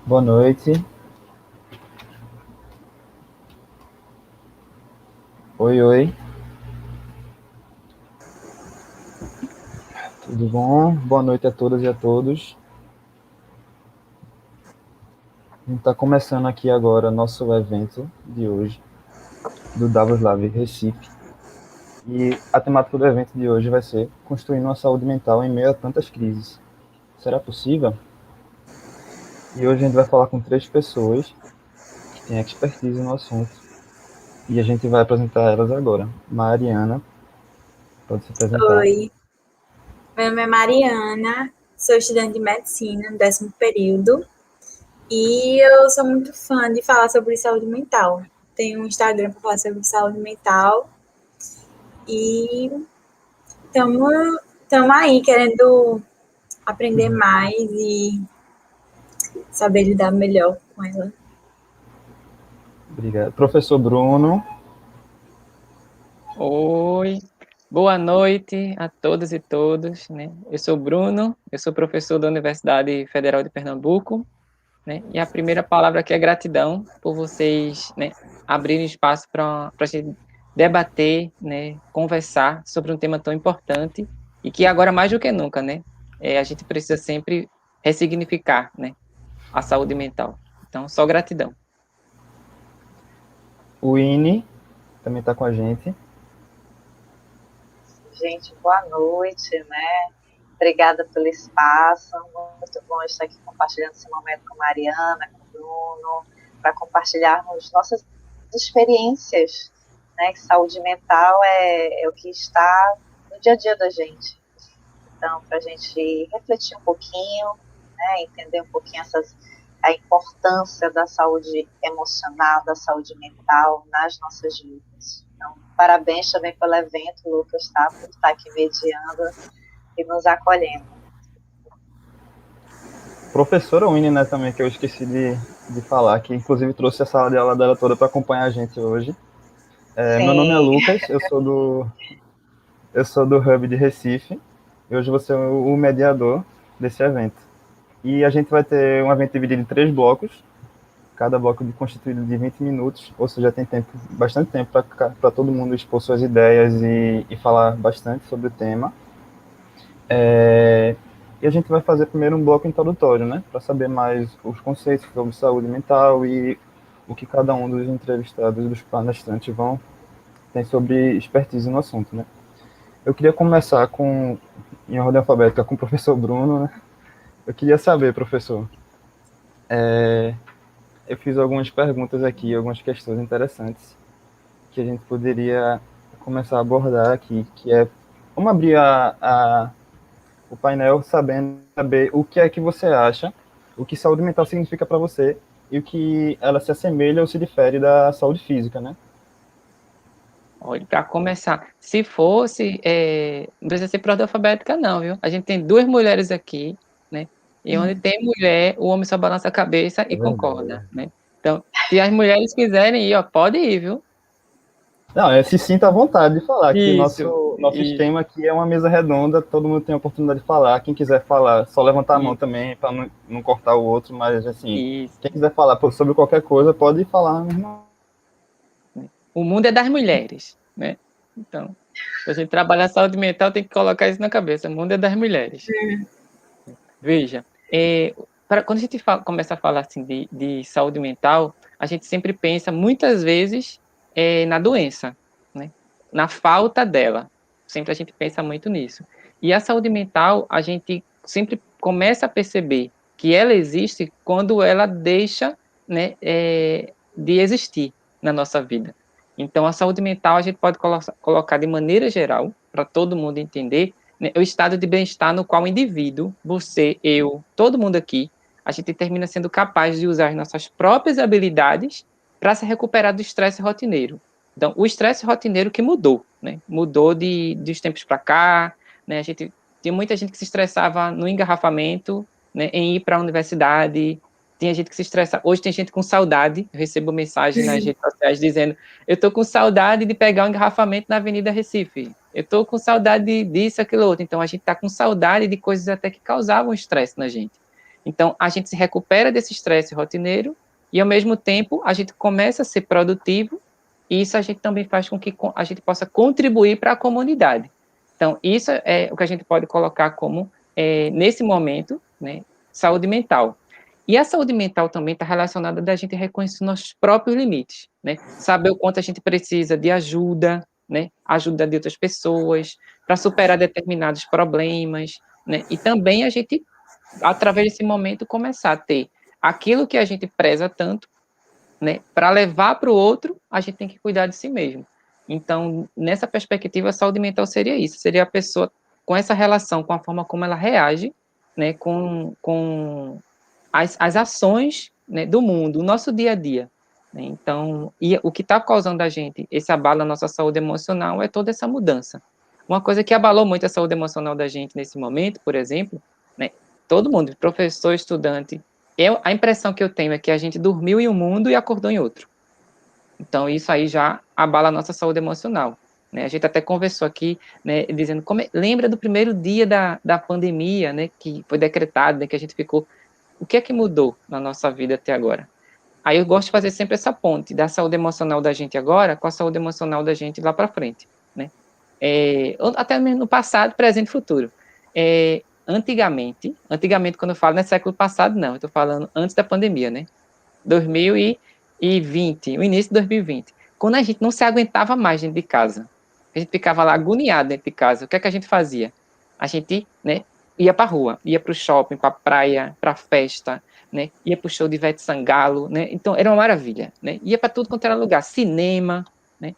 Boa noite. Oi, oi. Tudo bom? Boa noite a todas e a todos. A gente está começando aqui agora nosso evento de hoje, do Davos Live Recife. E a temática do evento de hoje vai ser Construindo uma Saúde Mental em Meio a Tantas Crises. Será possível? E hoje a gente vai falar com 3 pessoas que têm expertise no assunto. E a gente vai apresentar elas agora. Mariana, pode se apresentar. Oi, meu nome é Mariana, sou estudante de medicina no 10º período e eu sou muito fã de falar sobre saúde mental. Tenho um Instagram para falar sobre saúde mental e estamos aí querendo aprender mais e saber lidar melhor com ela. Obrigado. Professor Bruno. Oi, boa noite a todas e todos, né? Eu sou Bruno, eu sou professor da Universidade Federal de Pernambuco, né? E a primeira palavra aqui é gratidão por vocês, né, abrirem espaço para a gente debater, né, conversar sobre um tema tão importante e que agora mais do que nunca, né, a gente precisa sempre ressignificar, né, a saúde mental. Então, só gratidão. O Ine também está com a gente. Gente, boa noite, né? Obrigada pelo espaço, muito bom estar aqui compartilhando esse momento com a Mariana, com o Bruno, para compartilharmos nossas experiências, né? Que saúde mental é o que está no dia a dia da gente. Então, para a gente refletir um pouquinho, né? Entender um pouquinho a importância da saúde emocional, da saúde mental nas nossas vidas. Então, parabéns também pelo evento, Lucas, tá? Por estar aqui mediando e nos acolhendo. Professora Winnie, né, também, que eu esqueci de falar, que inclusive trouxe a sala de aula dela toda para acompanhar a gente hoje. Meu nome é Lucas, eu sou do Hub de Recife, e hoje vou ser o mediador desse evento. E a gente vai ter um evento dividido em 3 blocos, cada bloco constituído de 20 minutos, ou seja, tem bastante tempo para todo mundo expor suas ideias e falar bastante sobre o tema. E a gente vai fazer primeiro um bloco introdutório, né, para saber mais os conceitos sobre saúde mental e o que cada um dos entrevistados e dos palestrantes tem sobre expertise no assunto, né. Eu queria começar em ordem alfabética, com o professor Bruno, né. Eu queria saber, professor, eu fiz algumas perguntas aqui, algumas questões interessantes que a gente poderia começar a abordar aqui, que é, vamos abrir o painel saber o que é que você acha, o que saúde mental significa para você e o que ela se assemelha ou se difere da saúde física, né? Olha, para começar, se fosse, não precisa ser por ordem alfabética, não, viu? A gente tem 2 mulheres aqui, né? E onde tem mulher, o homem só balança a cabeça e concorda, né? Então, se as mulheres quiserem ir, ó, pode ir, viu? Não, se sinta à vontade de falar, que Isso, nosso esquema aqui é uma mesa redonda, todo mundo tem a oportunidade de falar. Quem quiser falar, só levantar a mão também, para não cortar o outro, mas assim, isso. quem quiser falar sobre qualquer coisa, pode falar, meu irmão. O mundo é das mulheres, né? Então, se a gente trabalhar a saúde mental, tem que colocar isso na cabeça. O mundo é das mulheres. Veja, quando a gente começa a falar assim de saúde mental, a gente sempre pensa, muitas vezes, na doença, né? Na falta dela. Sempre a gente pensa muito nisso. E a saúde mental, a gente sempre começa a perceber que ela existe quando ela deixa, né, de existir na nossa vida. Então, a saúde mental a gente pode colocar de maneira geral, para todo mundo entender, né, o estado de bem-estar no qual o indivíduo, você, eu, todo mundo aqui, a gente termina sendo capaz de usar as nossas próprias habilidades para se recuperar do estresse rotineiro. Então, o estresse rotineiro que mudou, né? Mudou dos tempos para cá, né? Tinha muita gente que se estressava no engarrafamento, né, em ir para a universidade. Tinha gente que se estressa. Hoje tem gente com saudade. Eu recebo mensagem nas redes sociais dizendo: eu estou com saudade de pegar um engarrafamento na Avenida Recife. Eu estou com saudade disso, aquilo outro. Então, a gente está com saudade de coisas até que causavam estresse na gente. Então, a gente se recupera desse estresse rotineiro e, ao mesmo tempo, a gente começa a ser produtivo e isso a gente também faz com que a gente possa contribuir para a comunidade. Então, isso é o que a gente pode colocar como, nesse momento, né, saúde mental. E a saúde mental também está relacionada da gente reconhecer nossos próprios limites, né? Saber o quanto a gente precisa de ajuda, né? Ajuda de outras pessoas, para superar determinados problemas, né? E também a gente, através desse momento, começar a ter aquilo que a gente preza tanto, né? Para levar para o outro, a gente tem que cuidar de si mesmo. Então, nessa perspectiva, a saúde mental seria isso, seria a pessoa com essa relação, com a forma como ela reage, né? Com as ações, né, do mundo, o nosso dia a dia. Né? Então, e o que está causando a gente esse abalo na nossa saúde emocional é toda essa mudança. Uma coisa que abalou muito a saúde emocional da gente nesse momento, por exemplo, né, todo mundo, professor, estudante, a impressão que eu tenho é que a gente dormiu em um mundo e acordou em outro. Então, isso aí já abala a nossa saúde emocional. Né? A gente até conversou aqui, né, dizendo, lembra do primeiro dia da pandemia, né, que foi decretado, né, que a gente ficou. O que é que mudou na nossa vida até agora? Aí eu gosto de fazer sempre essa ponte da saúde emocional da gente agora com a saúde emocional da gente lá para frente, né? Até mesmo no passado, presente e futuro. Antigamente, quando eu falo não é século passado, não, eu estou falando antes da pandemia, né? 2020, o início de 2020, quando a gente não se aguentava mais dentro de casa, a gente ficava lá agoniado dentro de casa, o que é que a gente fazia? A gente, né, ia para a rua, ia para o shopping, para a praia, para a festa, né, ia para o show de Ivete Sangalo, né, então era uma maravilha, né, ia para tudo quanto era lugar, cinema, né,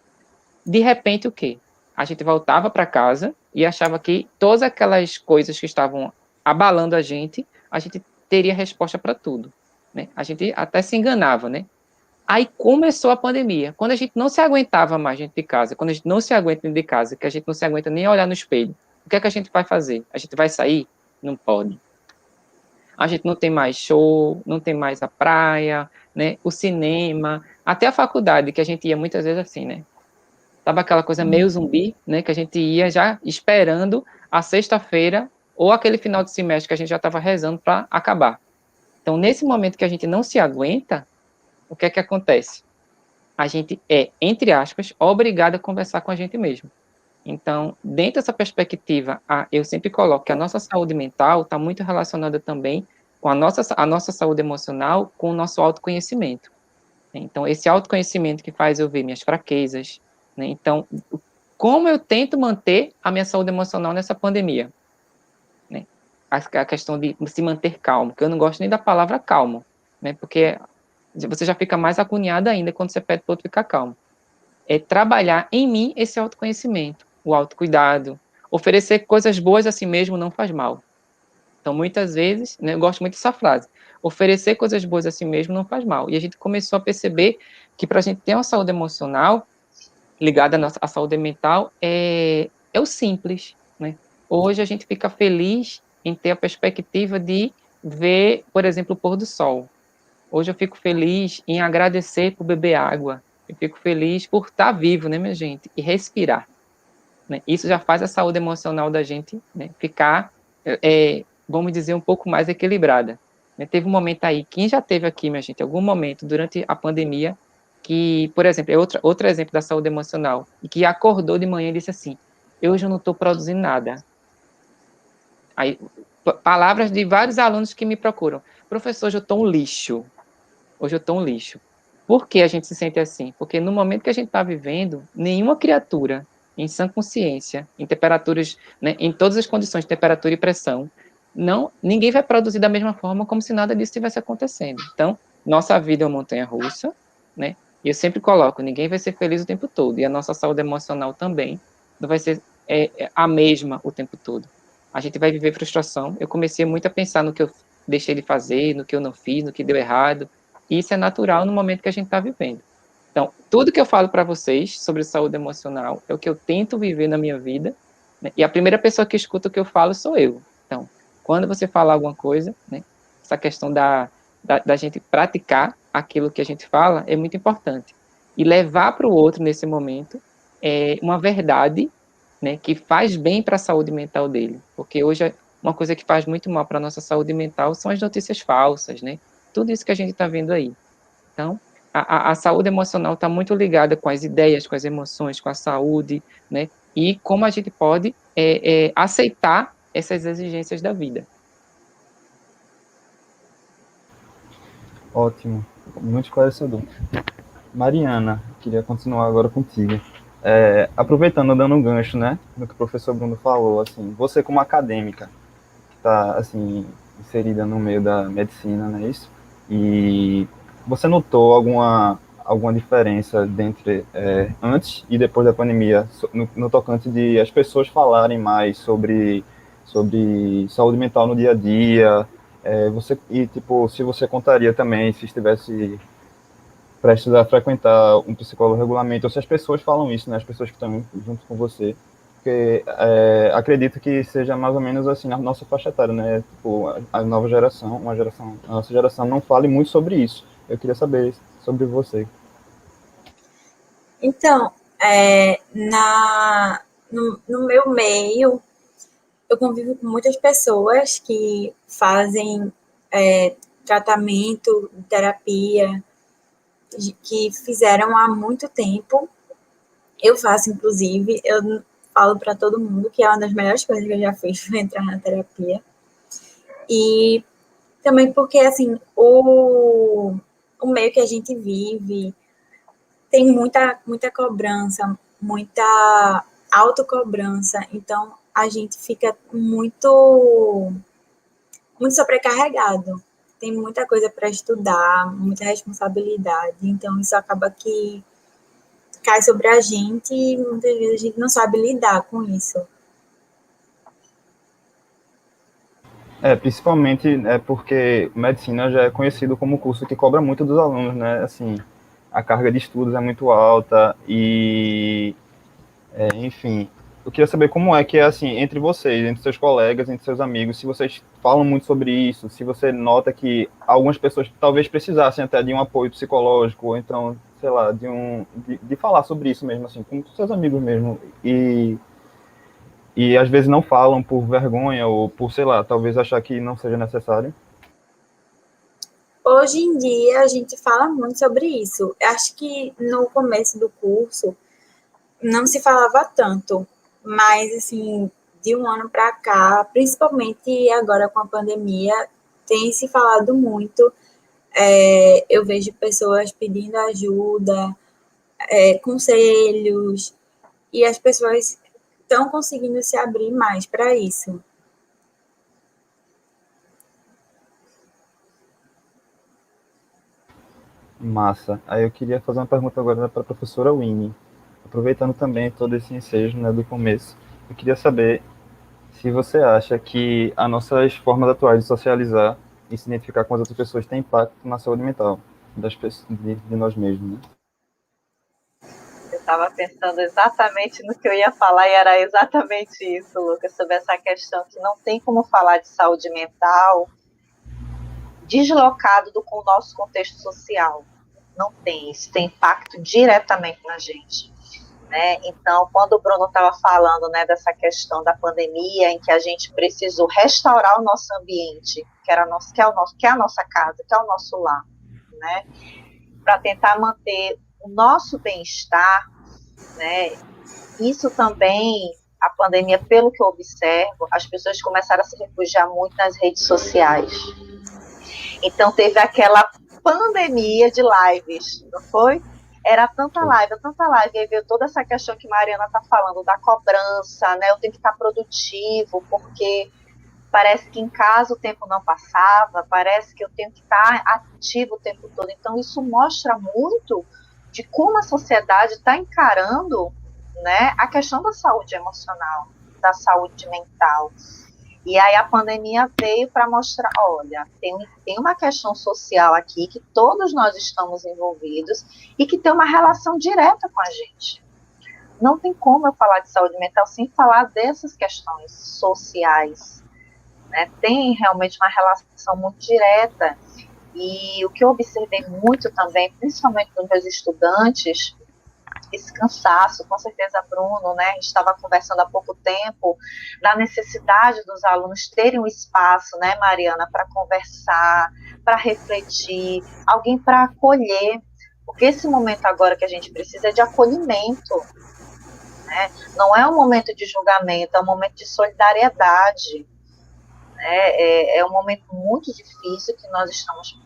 de repente o quê? A gente voltava para casa e achava que todas aquelas coisas que estavam abalando a gente teria resposta para tudo, né, a gente até se enganava, né. Aí começou a pandemia, quando a gente não se aguentava mais dentro de casa, quando a gente não se aguenta dentro de casa, que a gente não se aguenta nem olhar no espelho, o que é que a gente vai fazer? A gente vai sair? Não pode. A gente não tem mais show, não tem mais a praia, né, o cinema, até a faculdade, que a gente ia muitas vezes assim, né, tava aquela coisa meio zumbi, né, que a gente ia já esperando a sexta-feira ou aquele final de semestre que a gente já estava rezando para acabar. Então, nesse momento que a gente não se aguenta, o que é que acontece? A gente é, entre aspas, obrigado a conversar com a gente mesmo. Então, dentro dessa perspectiva, eu sempre coloco que a nossa saúde mental está muito relacionada também com a nossa saúde emocional, com o nosso autoconhecimento. Então, esse autoconhecimento que faz eu ver minhas fraquezas, né? Então, como eu tento manter a minha saúde emocional nessa pandemia? Né? A questão de se manter calmo, que eu não gosto nem da palavra calmo, né? Porque você já fica mais agoniado ainda quando você pede para o outro ficar calmo. É trabalhar em mim esse autoconhecimento, o autocuidado, oferecer coisas boas a si mesmo não faz mal. Então, muitas vezes, né, eu gosto muito dessa frase, oferecer coisas boas a si mesmo não faz mal. E a gente começou a perceber que para a gente ter uma saúde emocional ligada à saúde mental é o simples, né? Hoje a gente fica feliz em ter a perspectiva de ver, por exemplo, o pôr do sol. Hoje eu fico feliz em agradecer por beber água. Eu fico feliz por estar vivo, né, minha gente? E respirar. Né? Isso já faz a saúde emocional da gente, né, ficar, vamos dizer, um pouco mais equilibrada. Né? Teve um momento aí, quem já teve aqui, minha gente, algum momento durante a pandemia, que, por exemplo, é outro exemplo da saúde emocional, e que acordou de manhã e disse assim, hoje eu não estou produzindo nada. Aí, palavras de vários alunos que me procuram. Professor, hoje eu estou um lixo. Hoje eu estou um lixo. Por que a gente se sente assim? Porque no momento que a gente está vivendo, nenhuma criatura em sã consciência, em temperaturas, né, em todas as condições de temperatura e pressão, ninguém vai produzir da mesma forma como se nada disso estivesse acontecendo. Então, nossa vida é uma montanha-russa, né? E eu sempre coloco, ninguém vai ser feliz o tempo todo. E a nossa saúde emocional também não vai ser a mesma o tempo todo. A gente vai viver frustração. Eu comecei muito a pensar no que eu deixei de fazer, no que eu não fiz, no que deu errado. E isso é natural no momento que a gente está vivendo. Então, tudo que eu falo para vocês sobre saúde emocional é o que eu tento viver na minha vida, né? E a primeira pessoa que escuta o que eu falo sou eu. Então, quando você fala alguma coisa, né, essa questão da gente praticar aquilo que a gente fala é muito importante. E levar para o outro, nesse momento, uma verdade, né, que faz bem para a saúde mental dele. Porque hoje uma coisa que faz muito mal para a nossa saúde mental são as notícias falsas, né? Tudo isso que a gente está vendo aí. Então, a saúde emocional está muito ligada com as ideias, com as emoções, com a saúde, né? E como a gente pode aceitar essas exigências da vida. Ótimo, muito esclarecedor. Mariana, queria continuar agora contigo. Aproveitando, dando um gancho, né, no que o professor Bruno falou, assim, você como acadêmica, que está, assim, inserida no meio da medicina, não é isso? E você notou alguma diferença dentre antes e depois da pandemia, no tocante de as pessoas falarem mais sobre saúde mental no dia a dia? Tipo, se você contaria também, se estivesse prestes a frequentar um psicólogo regularmente, ou se as pessoas falam isso, né, as pessoas que estão junto com você, porque acredito que seja mais ou menos assim na nossa faixa etária, né, tipo, a nova geração, a nossa geração não fale muito sobre isso. Eu queria saber sobre você. Então, no meu meio, eu convivo com muitas pessoas que fazem tratamento, terapia, que fizeram há muito tempo. Eu faço, inclusive, eu falo para todo mundo que é uma das melhores coisas que eu já fiz foi entrar na terapia. E também porque, assim, o meio que a gente vive tem muita cobrança, muita autocobrança. Então, a gente fica muito sobrecarregado. Tem muita coisa para estudar, muita responsabilidade. Então, isso acaba que cai sobre a gente e muitas vezes a gente não sabe lidar com isso. Principalmente porque medicina já é conhecido como curso que cobra muito dos alunos, né? Assim, a carga de estudos é muito alta e, enfim, eu queria saber como é que é assim entre vocês, entre seus colegas, entre seus amigos, se vocês falam muito sobre isso, se você nota que algumas pessoas talvez precisassem até de um apoio psicológico, ou então, sei lá, de falar sobre isso mesmo, assim, com seus amigos mesmo, e às vezes não falam por vergonha ou por, sei lá, talvez achar que não seja necessário. Hoje em dia, a gente fala muito sobre isso. Eu acho que no começo do curso não se falava tanto, mas, assim, de um ano para cá, principalmente agora com a pandemia, tem se falado muito. Eu vejo pessoas pedindo ajuda, conselhos, e as pessoas estão conseguindo se abrir mais para isso. Massa. Aí eu queria fazer uma pergunta agora para a professora Winnie. Aproveitando também todo esse ensejo, né, do começo, eu queria saber se você acha que as nossas formas atuais de socializar e se identificar com as outras pessoas tem impacto na saúde mental de nós mesmos, né? Eu estava pensando exatamente no que eu ia falar e era exatamente isso, Lucas, sobre essa questão que não tem como falar de saúde mental deslocado com o nosso contexto social. Não tem, isso tem impacto diretamente na gente. Né? Então, quando o Bruno estava falando, né, dessa questão da pandemia, em que a gente precisou restaurar o nosso ambiente, que é a nossa casa, que é o nosso lar, né, para tentar manter o nosso bem-estar, né, isso também, a pandemia, pelo que eu observo, as pessoas começaram a se refugiar muito nas redes sociais. Então, teve aquela pandemia de lives, não foi? Era tanta live, e aí veio toda essa questão que a Mariana está falando, da cobrança, né? Eu tenho que estar produtivo, porque parece que em casa o tempo não passava, parece que eu tenho que estar ativo o tempo todo. Então, isso mostra muito de como a sociedade está encarando, né, a questão da saúde emocional, da saúde mental. E aí a pandemia veio para mostrar, olha, tem uma questão social aqui que todos nós estamos envolvidos e que tem uma relação direta com a gente. Não tem como eu falar de saúde mental sem falar dessas questões sociais, né? Tem realmente uma relação muito direta. E o que eu observei muito também, principalmente nos meus estudantes, esse cansaço, com certeza, Bruno, né, a gente estava conversando há pouco tempo, da necessidade dos alunos terem um espaço, né, Mariana, para conversar, para refletir, alguém para acolher, porque esse momento agora que a gente precisa é de acolhimento, né, não é um momento de julgamento, é um momento de solidariedade, né, é um momento muito difícil que nós estamos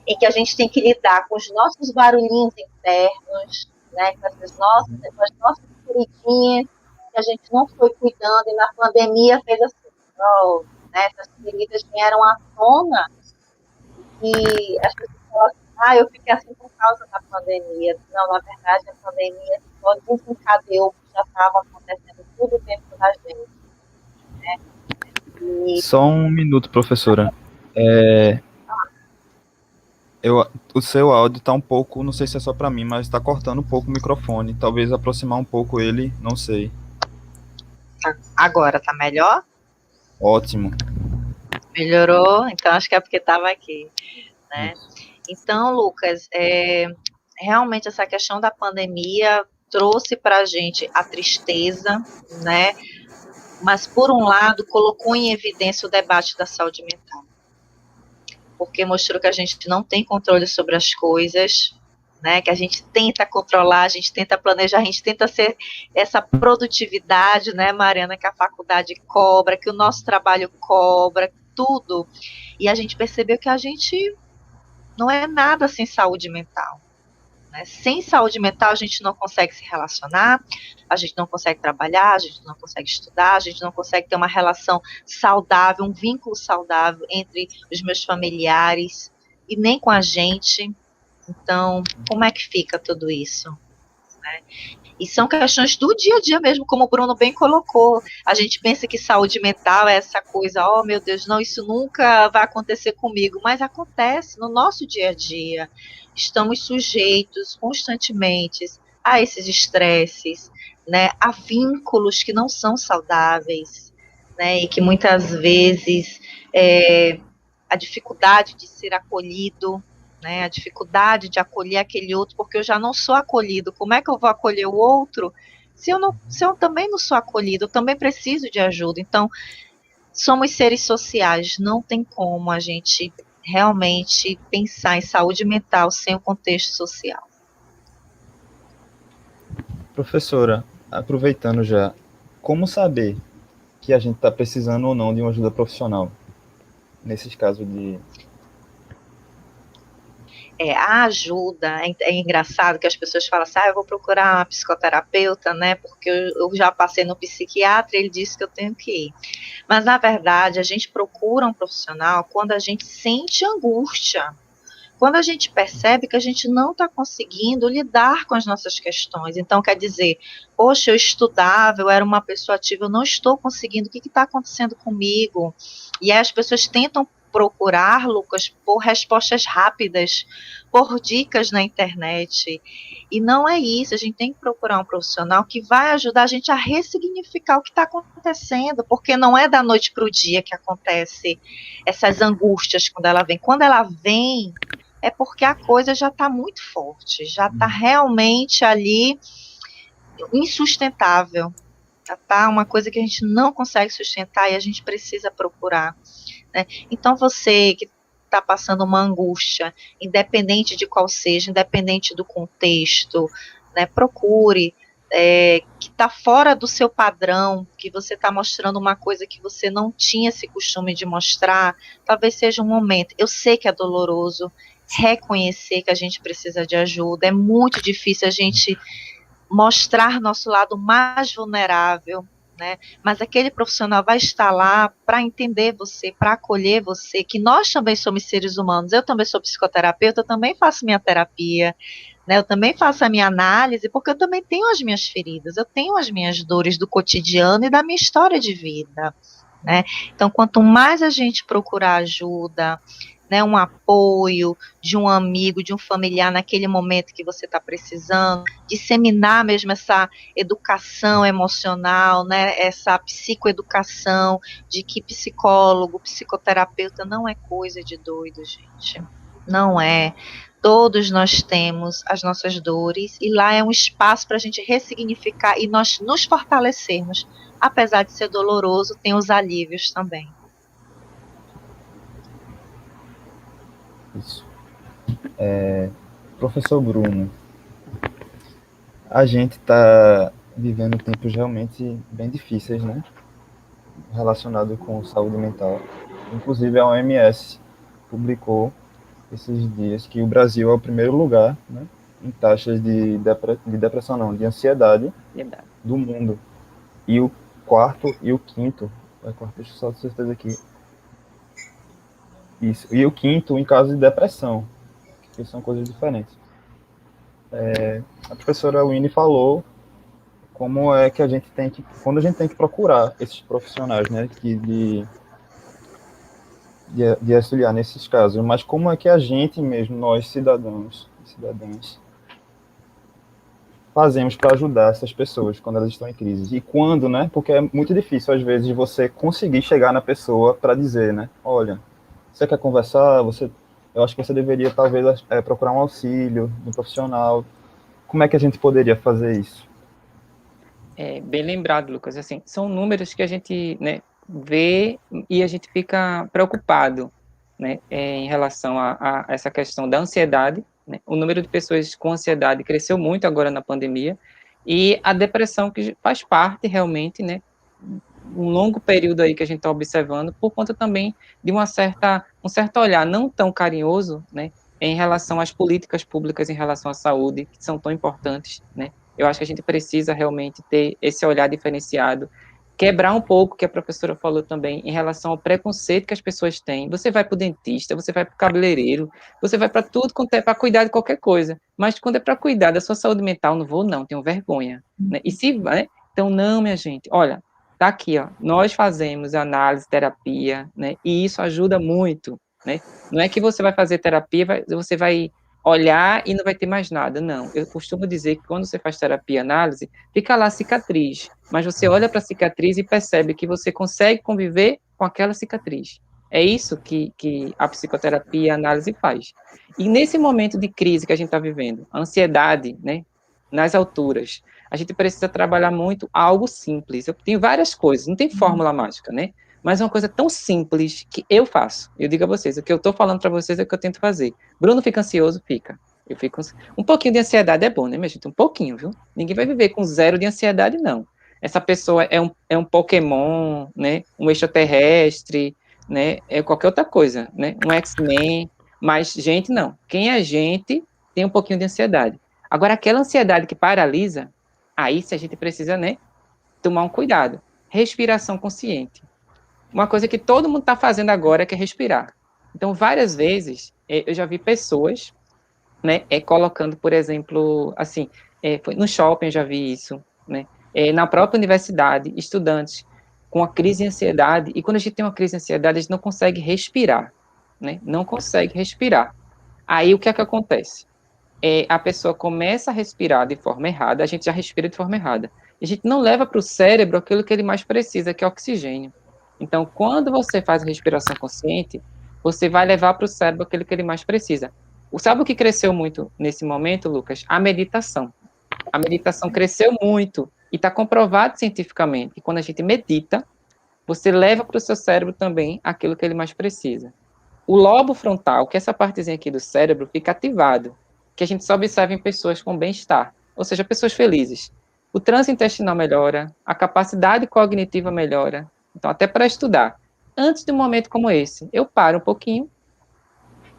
em que a gente tem que lidar com os nossos barulhinhos internos, né, com as nossas feridinhas que a gente não foi cuidando e na pandemia fez assim, oh, né, essas feridas vieram à tona e as pessoas falam assim, eu fiquei assim por causa da pandemia. Não, na verdade, a pandemia só desencadeou o que já estava acontecendo tudo dentro da gente. Né? Só um minuto, professora. O seu áudio está um pouco, não sei se é só para mim, mas está cortando um pouco o microfone. Talvez aproximar um pouco ele, não sei. Agora tá melhor? Ótimo. Melhorou? Então acho que é porque estava aqui, né? Então, Lucas, realmente essa questão da pandemia trouxe para a gente a tristeza, né? Mas, por um lado, colocou em evidência o debate da saúde mental, porque mostrou que a gente não tem controle sobre as coisas, né, que a gente tenta controlar, a gente tenta planejar, a gente tenta ser essa produtividade, né, Mariana, que a faculdade cobra, que o nosso trabalho cobra, tudo, e a gente percebeu que a gente não é nada sem saúde mental. Né? Sem saúde mental, a gente não consegue se relacionar, a gente não consegue trabalhar, a gente não consegue estudar, a gente não consegue ter uma relação saudável, um vínculo saudável entre os meus familiares e nem com a gente. Então, como é que fica tudo isso? Né? E são questões do dia a dia mesmo, como o Bruno bem colocou. A gente pensa que saúde mental é essa coisa, oh meu Deus, não, isso nunca vai acontecer comigo, mas acontece no nosso dia a dia. Estamos sujeitos constantemente a esses estresses, né, a vínculos que não são saudáveis, né, e que muitas vezes a dificuldade de ser acolhido, né, a dificuldade de acolher aquele outro, porque eu já não sou acolhido, como é que eu vou acolher o outro se eu também não sou acolhido, eu também preciso de ajuda. Então, somos seres sociais, não tem como a gente realmente pensar em saúde mental sem o contexto social. Professora, aproveitando já, como saber que a gente está precisando ou não de uma ajuda profissional? Nesses casos de... A ajuda, é engraçado que as pessoas falam assim, eu vou procurar uma psicoterapeuta, né, porque eu já passei no psiquiatra e ele disse que eu tenho que ir. Mas, na verdade, a gente procura um profissional quando a gente sente angústia, quando a gente percebe que a gente não está conseguindo lidar com as nossas questões. Então, quer dizer, poxa, eu estudava, eu era uma pessoa ativa, eu não estou conseguindo, o que está acontecendo comigo? E aí as pessoas tentam procurar, Lucas, por respostas rápidas, por dicas na internet. E não é isso, a gente tem que procurar um profissional que vai ajudar a gente a ressignificar o que está acontecendo, porque não é da noite para o dia que acontece essas angústias quando ela vem. Quando ela vem, é porque a coisa já está muito forte, já está realmente ali insustentável. Já está uma coisa que a gente não consegue sustentar e a gente precisa procurar. Né? Então, você que está passando uma angústia, independente de qual seja, independente do contexto, né, procure, que está fora do seu padrão, que você está mostrando uma coisa que você não tinha esse costume de mostrar, talvez seja um momento. Eu sei que é doloroso reconhecer que a gente precisa de ajuda, é muito difícil a gente mostrar nosso lado mais vulnerável, né? Mas aquele profissional vai estar lá para entender você, para acolher você, que nós também somos seres humanos. Eu também sou psicoterapeuta, eu também faço minha terapia, né? Eu também faço a minha análise, porque eu também tenho as minhas feridas, eu tenho as minhas dores do cotidiano e da minha história de vida, né? Então, quanto mais a gente procurar ajuda, né, um apoio de um amigo, de um familiar naquele momento que você está precisando, disseminar mesmo essa educação emocional, né, essa psicoeducação de que psicólogo, psicoterapeuta não é coisa de doido, gente. Não é. Todos nós temos as nossas dores e lá é um espaço para a gente ressignificar e nós nos fortalecermos. Apesar de ser doloroso, tem os alívios também. Isso. Professor Bruno, a gente está vivendo tempos realmente bem difíceis, né? Relacionado com saúde mental. Inclusive a OMS publicou esses dias que o Brasil é o primeiro lugar, né, em taxas de depressão, não, de ansiedade Verdade. do mundo. E o quarto e o quinto, deixa eu só ter certeza aqui. Isso. E o quinto em caso de depressão, que são coisas diferentes. A professora Winnie falou como é que a gente tem que, quando a gente tem que procurar esses profissionais, né, de auxiliar nesses casos, mas como é que a gente mesmo, nós cidadãos e cidadãs, fazemos para ajudar essas pessoas quando elas estão em crise? E quando, né? Porque é muito difícil, às vezes, você conseguir chegar na pessoa para dizer, né? Olha, você quer conversar? Eu acho que você deveria, talvez, procurar um auxílio de um profissional. Como é que a gente poderia fazer isso? Bem lembrado, Lucas. Assim, são números que a gente, né, vê e a gente fica preocupado, né, em relação a essa questão da ansiedade, né? O número de pessoas com ansiedade cresceu muito agora na pandemia e a depressão que faz parte realmente, né, um longo período aí que a gente está observando por conta também de um certo olhar não tão carinhoso, né, em relação às políticas públicas em relação à saúde que são tão importantes, né? Eu acho que a gente precisa realmente ter esse olhar diferenciado, quebrar um pouco o que a professora falou também em relação ao preconceito que as pessoas têm. Você vai para o dentista, você vai para o cabeleireiro, você vai para tudo quanto é para cuidar de qualquer coisa, mas quando é para cuidar da sua saúde mental, não vou não, tenho vergonha, né? E se, né? Então não, minha gente, olha, tá aqui, ó, nós fazemos análise, terapia, né? E isso ajuda muito, né? Não é que você vai fazer terapia, você vai olhar e não vai ter mais nada. Não, eu costumo dizer que quando você faz terapia análise, fica lá a cicatriz, mas você olha para a cicatriz e percebe que você consegue conviver com aquela cicatriz. É isso que a psicoterapia e a análise faz. E nesse momento de crise que a gente está vivendo, a ansiedade, né, nas alturas, a gente precisa trabalhar muito algo simples. Eu tenho várias coisas, não tem fórmula mágica, né? Mas é uma coisa tão simples que eu faço. Eu digo a vocês, o que eu estou falando para vocês é o que eu tento fazer. Bruno fica ansioso? Fica. Eu fico um pouquinho de ansiedade é bom, né, minha gente? Um pouquinho, viu? Ninguém vai viver com zero de ansiedade, não. Essa pessoa é um Pokémon, né? Um extraterrestre, né? É qualquer outra coisa, né? Um X-Men. Mas, gente, não. Quem é gente tem um pouquinho de ansiedade. Agora, aquela ansiedade que paralisa, aí se a gente precisa, né? Tomar um cuidado. Respiração consciente. Uma coisa que todo mundo está fazendo agora é que é respirar. Então, várias vezes, eu já vi pessoas, né, colocando, por exemplo, assim, no shopping eu já vi isso, né, na própria universidade, estudantes com a crise de ansiedade, e quando a gente tem uma crise de ansiedade, a gente não consegue respirar, né, não consegue respirar. Aí, o que é que acontece? A pessoa começa a respirar de forma errada, a gente já respira de forma errada. A gente não leva para o cérebro aquilo que ele mais precisa, que é oxigênio. Então, quando você faz a respiração consciente, você vai levar para o cérebro aquilo que ele mais precisa. Sabe o que cresceu muito nesse momento, Lucas? A meditação. A meditação cresceu muito e está comprovado cientificamente que quando a gente medita, você leva para o seu cérebro também aquilo que ele mais precisa. O lobo frontal, que é essa partezinha aqui do cérebro, fica ativado, que a gente só observa em pessoas com bem-estar, ou seja, pessoas felizes. O trânsito intestinal melhora, a capacidade cognitiva melhora. Então, até para estudar. Antes de um momento como esse, eu paro um pouquinho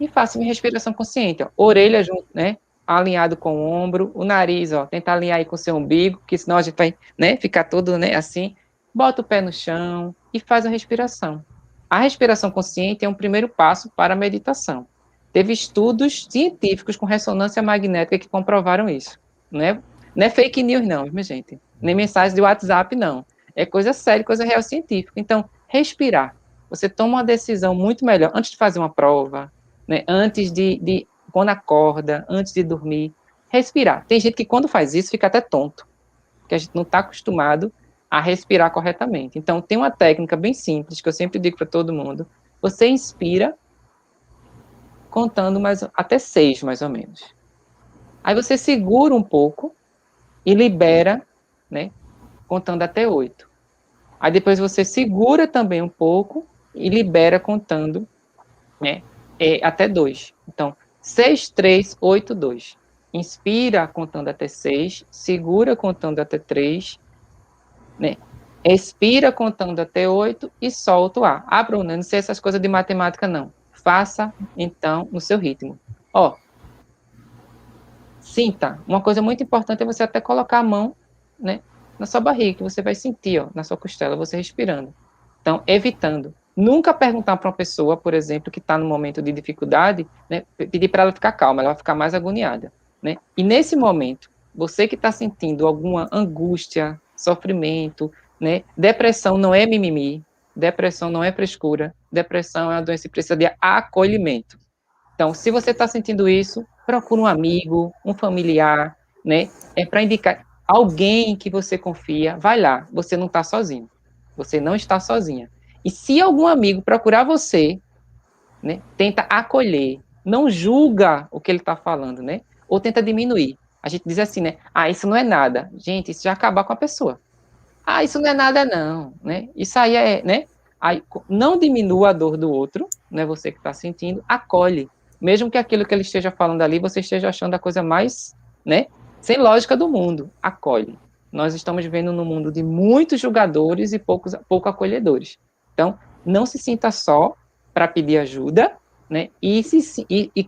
e faço minha respiração consciente. Ó. Orelha junto, né? Alinhado com o ombro, o nariz, ó, tenta alinhar aí com o seu umbigo, que senão a gente vai, né, ficar todo, né, assim. Bota o pé no chão e faz a respiração. A respiração consciente é um primeiro passo para a meditação. Teve estudos científicos com ressonância magnética que comprovaram isso. Não é fake news, não, minha gente. Nem mensagem de WhatsApp, não. É coisa séria, coisa real científica. Então, respirar. Você toma uma decisão muito melhor antes de fazer uma prova, né? Antes de quando acorda, antes de dormir. Respirar. Tem gente que quando faz isso fica até tonto, porque a gente não está acostumado a respirar corretamente. Então, tem uma técnica bem simples que eu sempre digo para todo mundo. Você inspira contando até 6, mais ou menos. Aí você segura um pouco e libera, né, contando até 8. Aí depois você segura também um pouco e libera contando, né, até 2. Então, 6, 3, 8, 2. Inspira contando até 6, segura contando até 3, né? Expira contando até 8 e solta o ar. Ah, Bruna, não sei essas coisas de matemática, não. Faça, então, no seu ritmo. Ó, sinta. Uma coisa muito importante é você até colocar a mão, né, na sua barriga, que você vai sentir, ó, na sua costela, você respirando. Então, evitando. Nunca perguntar para uma pessoa, por exemplo, que está no momento de dificuldade, né, pedir para ela ficar calma, ela vai ficar mais agoniada, né? E nesse momento, você que está sentindo alguma angústia, sofrimento, né, depressão não é mimimi, depressão não é frescura, depressão é uma doença que precisa de acolhimento. Então, se você está sentindo isso, procure um amigo, um familiar, né? É para indicar alguém que você confia, vai lá, você não está sozinho. Você não está sozinha. E se algum amigo procurar você, né, tenta acolher, não julga o que ele está falando, né? Ou tenta diminuir. A gente diz assim, né? Ah, isso não é nada. Gente, isso já acabar com a pessoa. Ah, isso não é nada, não, né? Isso aí é, né? Aí, não diminua a dor do outro, né? Você que está sentindo, acolhe. Mesmo que aquilo que ele esteja falando ali, você esteja achando a coisa mais, né? Sem lógica do mundo, acolhe. Nós estamos vivendo num mundo de muitos julgadores e pouco acolhedores. Então, não se sinta só para pedir ajuda, né? E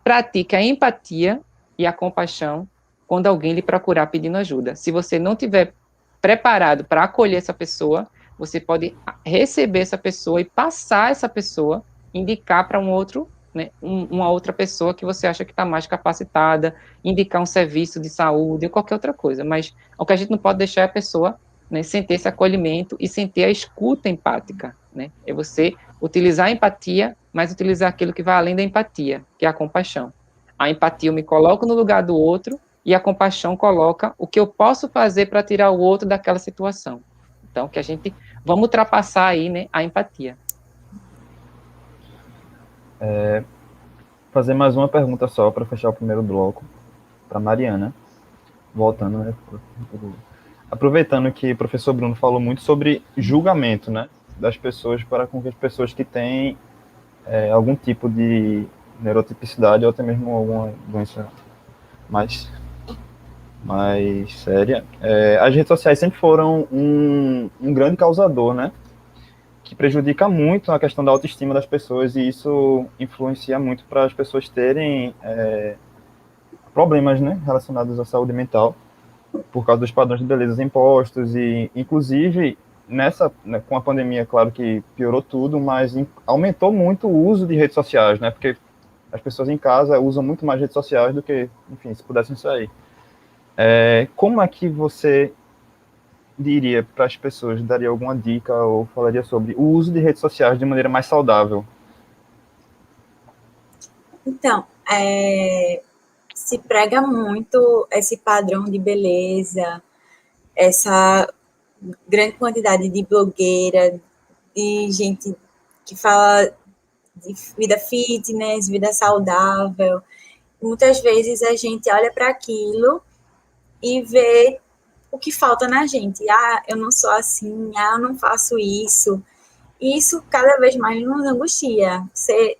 pratique a empatia e a compaixão quando alguém lhe procurar pedindo ajuda. Se você não tiver preparado para acolher essa pessoa, você pode receber essa pessoa e passar essa pessoa, indicar para um outro, né, uma outra pessoa que você acha que está mais capacitada, indicar um serviço de saúde ou qualquer outra coisa. Mas o que a gente não pode deixar é a pessoa, né, sem ter esse acolhimento e sem ter a escuta empática, né? É você utilizar a empatia, mas utilizar aquilo que vai além da empatia, que é a compaixão. A empatia eu me coloco no lugar do outro, e a compaixão coloca o que eu posso fazer para tirar o outro daquela situação. Então, que a gente vamos ultrapassar aí, né, a empatia. Fazer mais uma pergunta só para fechar o primeiro bloco para Mariana, voltando, né? Aproveitando que o professor Bruno falou muito sobre julgamento, né, das pessoas para com as pessoas que têm algum tipo de neurotipicidade ou até mesmo alguma doença mais séria. As redes sociais sempre foram um grande causador, né? Que prejudica muito a questão da autoestima das pessoas e isso influencia muito para as pessoas terem problemas, né, relacionados à saúde mental por causa dos padrões de beleza impostos e, inclusive, né, com a pandemia, claro que piorou tudo, mas aumentou muito o uso de redes sociais, né? Porque as pessoas em casa usam muito mais redes sociais do que, enfim, se pudessem sair. Como é que você diria para as pessoas, daria alguma dica ou falaria sobre o uso de redes sociais de maneira mais saudável? Então, se prega muito esse padrão de beleza, essa grande quantidade de blogueira, de gente que fala de vida fitness, vida saudável. Muitas vezes a gente olha para aquilo e vê o que falta na gente. Ah, eu não sou assim, ah, eu não faço isso. E isso cada vez mais nos angustia. Você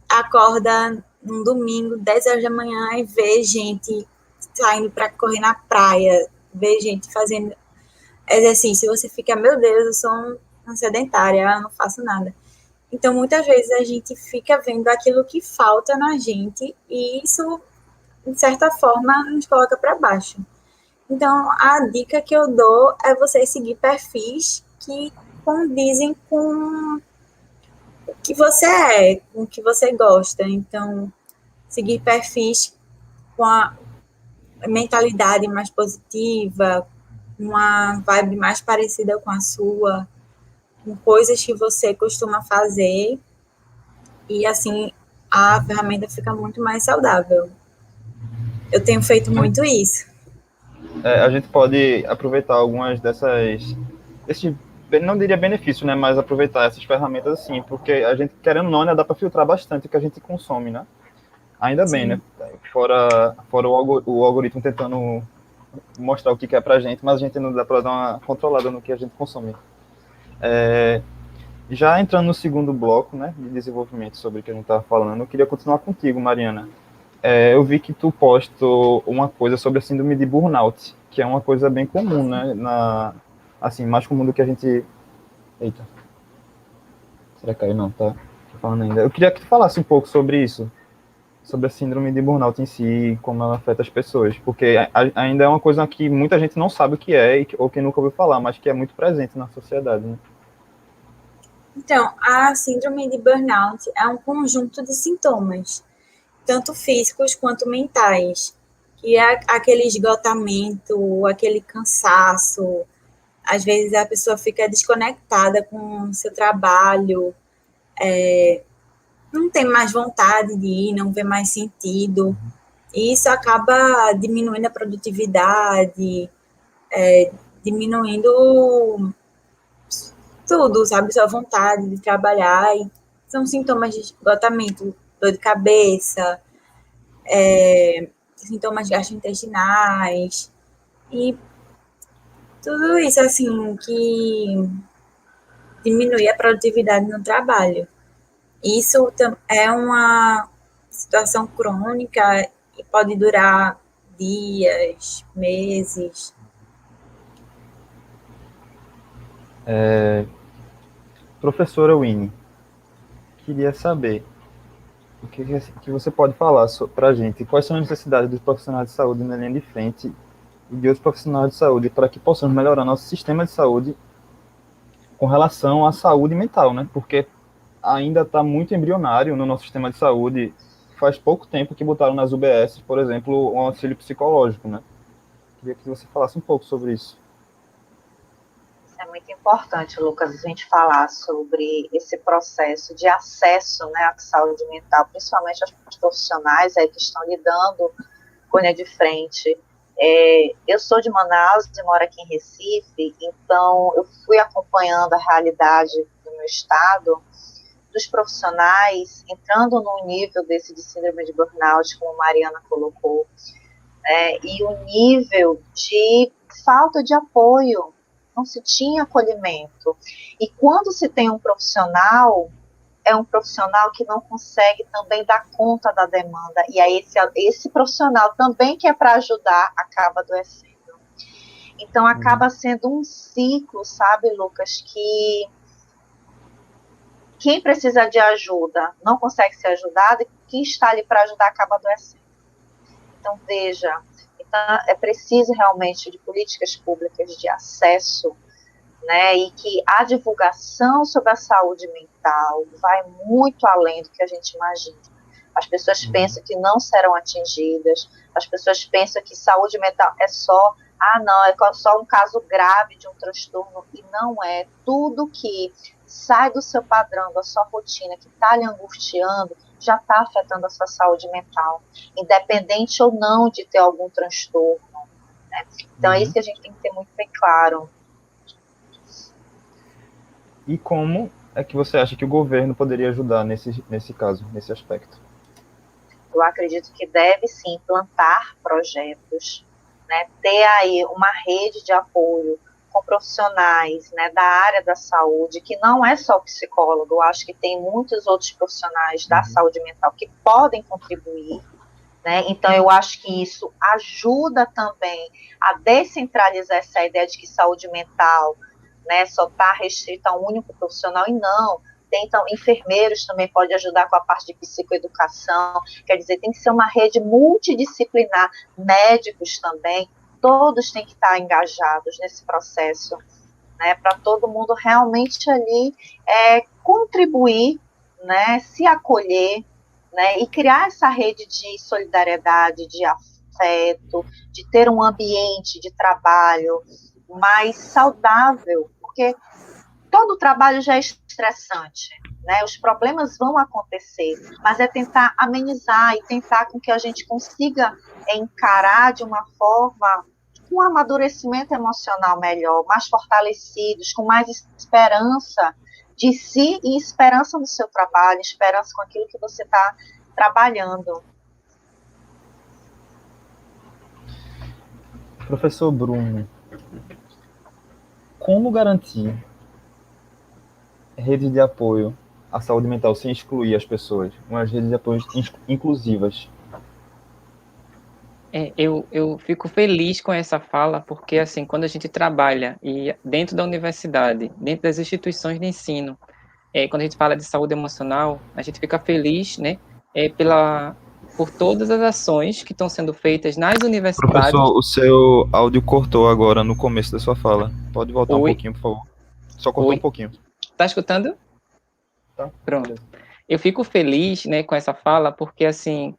acorda num domingo, 10 horas da manhã, e vê gente saindo para correr na praia, vê gente fazendo exercício, você fica, meu Deus, eu sou uma sedentária, eu não faço nada. Então, muitas vezes a gente fica vendo aquilo que falta na gente e isso, de certa forma, nos coloca para baixo. Então, a dica que eu dou é você seguir perfis que condizem com o que você é, com o que você gosta. Então, seguir perfis com a mentalidade mais positiva, uma vibe mais parecida com a sua, com coisas que você costuma fazer, e assim a ferramenta fica muito mais saudável. Eu tenho feito muito isso. A gente pode aproveitar algumas não diria benefício, né, mas aproveitar essas ferramentas assim, porque a gente, querendo ou não, né, dá para filtrar bastante o que a gente consome, né? Ainda bem, né? Fora o algoritmo tentando mostrar o que quer pra gente, mas a gente não dá pra dar uma controlada no que a gente consome. Já entrando no segundo bloco, né, de desenvolvimento sobre o que a gente estava falando, eu queria continuar contigo, Mariana. Eu vi que tu postou uma coisa sobre a síndrome de burnout, que é uma coisa bem comum, né, assim, mais comum do que a gente... Eita. Será que caiu? Não, tá falando ainda. Eu queria que tu falasse um pouco sobre isso, sobre a síndrome de burnout em si, como ela afeta as pessoas, porque ainda é uma coisa que muita gente não sabe o que é, ou que nunca ouviu falar, mas que é muito presente na sociedade, né? Então, a síndrome de burnout é um conjunto de sintomas, tanto físicos quanto mentais, que é aquele esgotamento, aquele cansaço. Às vezes a pessoa fica desconectada com o seu trabalho, não tem mais vontade de ir, não vê mais sentido. E isso acaba diminuindo a produtividade, diminuindo tudo, sabe? Sua vontade de trabalhar. E são sintomas de esgotamento, dor de cabeça, sintomas gastrointestinais. E tudo isso, assim, que diminui a produtividade no trabalho. Isso é uma situação crônica e pode durar dias, meses. Professora Winnie, queria saber o que você pode falar para a gente. Quais são as necessidades dos profissionais de saúde na linha de frente e de outros profissionais de saúde para que possamos melhorar nosso sistema de saúde com relação à saúde mental, né? Porque ainda está muito embrionário no nosso sistema de saúde. Faz pouco tempo que botaram nas UBS, por exemplo, um auxílio psicológico, né? Queria que você falasse um pouco sobre isso. É muito importante, Lucas, a gente falar sobre esse processo de acesso, né, à saúde mental, principalmente aos profissionais aí que estão lidando com linha de frente. Eu sou de Manaus e moro aqui em Recife, então eu fui acompanhando a realidade do meu estado, dos profissionais entrando no nível desse de síndrome de burnout, como a Mariana colocou, e o nível de falta de apoio, não se tinha acolhimento. E quando se tem um profissional, é um profissional que não consegue também dar conta da demanda, e aí esse profissional também que é para ajudar, acaba adoecendo. Então acaba sendo um ciclo, sabe, Lucas, que quem precisa de ajuda não consegue ser ajudado, e quem está ali para ajudar acaba adoecendo. Então, veja, então é preciso realmente de políticas públicas de acesso, né, e que a divulgação sobre a saúde mental vai muito além do que a gente imagina. As pessoas pensam que não serão atingidas, as pessoas pensam que saúde mental é só, não, é só um caso grave de um transtorno, e não é. Tudo que sai do seu padrão, da sua rotina, que está lhe angustiando, já está afetando a sua saúde mental, independente ou não de ter algum transtorno, né? Então é isso que a gente tem que ter muito bem claro. E como é que você acha que o governo poderia ajudar nesse caso, nesse aspecto? Eu acredito que deve sim implantar projetos, né, ter aí uma rede de apoio com profissionais, né, da área da saúde, que não é só o psicólogo, eu acho que tem muitos outros profissionais da saúde mental que podem contribuir, né, então eu acho que isso ajuda também a descentralizar essa ideia de que saúde mental, né, só está restrita a um único profissional, e não. Então, enfermeiros também podem ajudar com a parte de psicoeducação, quer dizer, tem que ser uma rede multidisciplinar, médicos também, todos têm que estar engajados nesse processo, né, para todo mundo realmente ali contribuir, né, se acolher, né, e criar essa rede de solidariedade, de afeto, de ter um ambiente de trabalho mais saudável, porque todo trabalho já é estressante, né? Os problemas vão acontecer, mas é tentar amenizar e tentar com que a gente consiga encarar de uma forma, com um amadurecimento emocional melhor, mais fortalecidos, com mais esperança de si e esperança no seu trabalho, esperança com aquilo que você está trabalhando. Professor Bruno, como garantir redes de apoio à saúde mental sem excluir as pessoas? Umas redes de apoio inclusivas. Eu fico feliz com essa fala, porque, assim, quando a gente trabalha e dentro da universidade, dentro das instituições de ensino, quando a gente fala de saúde emocional, a gente fica feliz, né, por todas as ações que estão sendo feitas nas universidades. Professor, o seu áudio cortou agora no começo da sua fala. Pode voltar um Oi, pouquinho, por favor? Só cortou um oi, pouquinho. tá escutando? Tá? Pronto. Beleza. Eu fico feliz, né, com essa fala, porque, assim,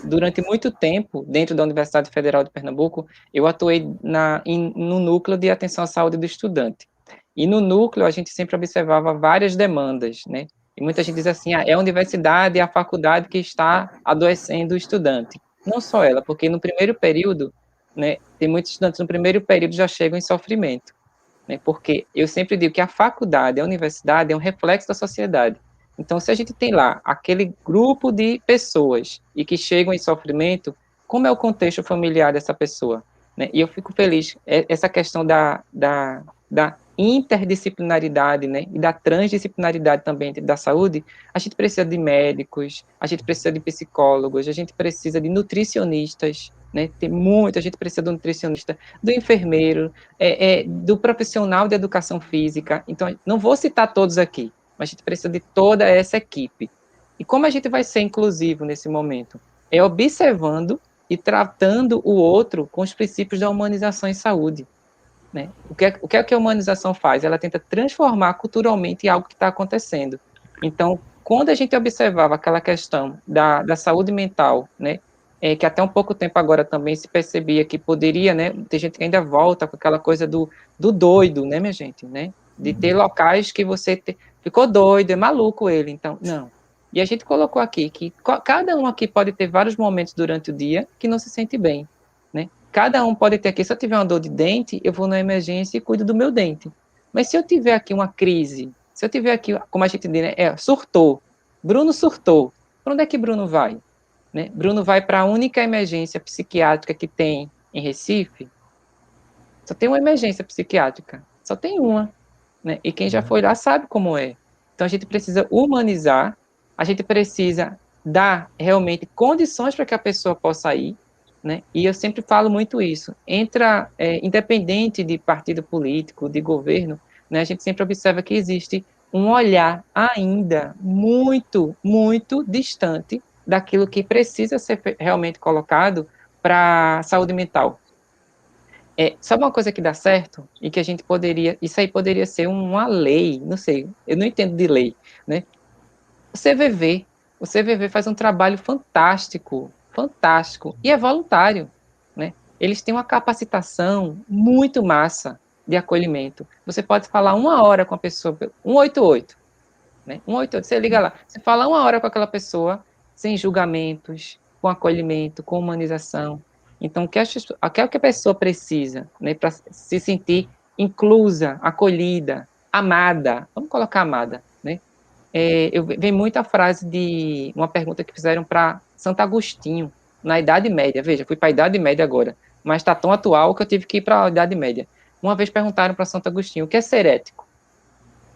durante muito tempo, dentro da Universidade Federal de Pernambuco, eu atuei no núcleo de atenção à saúde do estudante. E no núcleo, a gente sempre observava várias demandas, né? E muita gente diz assim, é a universidade, é a faculdade que está adoecendo o estudante. Não só ela, porque no primeiro período, né, tem muitos estudantes no primeiro período já chegam em sofrimento, né? Porque eu sempre digo que a faculdade, a universidade é um reflexo da sociedade. Então, se a gente tem lá aquele grupo de pessoas e que chegam em sofrimento, como é o contexto familiar dessa pessoa? Né? E eu fico feliz, essa questão da interdisciplinaridade, né, e da transdisciplinaridade também da saúde, a gente precisa de médicos, a gente precisa de psicólogos, a gente precisa de nutricionistas, né, tem muito, a gente precisa do nutricionista, do enfermeiro, do profissional de educação física. Então, não vou citar todos aqui, mas a gente precisa de toda essa equipe. E como a gente vai ser inclusivo nesse momento? É observando e tratando o outro com os princípios da humanização em saúde. Né? O que é que a humanização faz? Ela tenta transformar culturalmente algo que está acontecendo. Então, quando a gente observava aquela questão da saúde mental, né, que até um pouco tempo agora também se percebia que poderia, né, ter gente que ainda volta com aquela coisa do doido, né, minha gente, né, de ter locais que ficou doido, é maluco ele, então, não. E a gente colocou aqui que cada um aqui pode ter vários momentos durante o dia que não se sente bem, né? Cada um pode ter aqui, se eu tiver uma dor de dente, eu vou na emergência e cuido do meu dente. Mas se eu tiver aqui uma crise, se eu tiver aqui, como a gente diz, né, surtou, Bruno surtou, para onde é que Bruno vai? Né? Bruno vai para a única emergência psiquiátrica que tem em Recife, só tem uma emergência psiquiátrica, só tem uma, né? E quem já foi lá sabe como é. Então a gente precisa humanizar, a gente precisa dar realmente condições para que a pessoa possa ir, né? E eu sempre falo muito isso. Independente de partido político, de governo, né? A gente sempre observa que existe um olhar ainda muito, muito distante daquilo que precisa ser realmente colocado para a saúde mental. Sabe uma coisa que dá certo e que a gente poderia, isso aí poderia ser uma lei, não sei, eu não entendo de lei, né? O CVV, o CVV faz um trabalho fantástico, fantástico, e é voluntário, né? Eles têm uma capacitação muito massa de acolhimento. Você pode falar 1 hora com a pessoa, 188, né? 188, você liga lá, você fala 1 hora com aquela pessoa, sem julgamentos, com acolhimento, com humanização. Então, o que a pessoa precisa, né, para se sentir inclusa, acolhida, amada, vamos colocar amada, né? Vem muita frase de uma pergunta que fizeram para Santo Agostinho, na Idade Média. Veja, fui para a Idade Média agora, mas está tão atual que eu tive que ir para a Idade Média. Uma vez perguntaram para Santo Agostinho, o que é ser ético?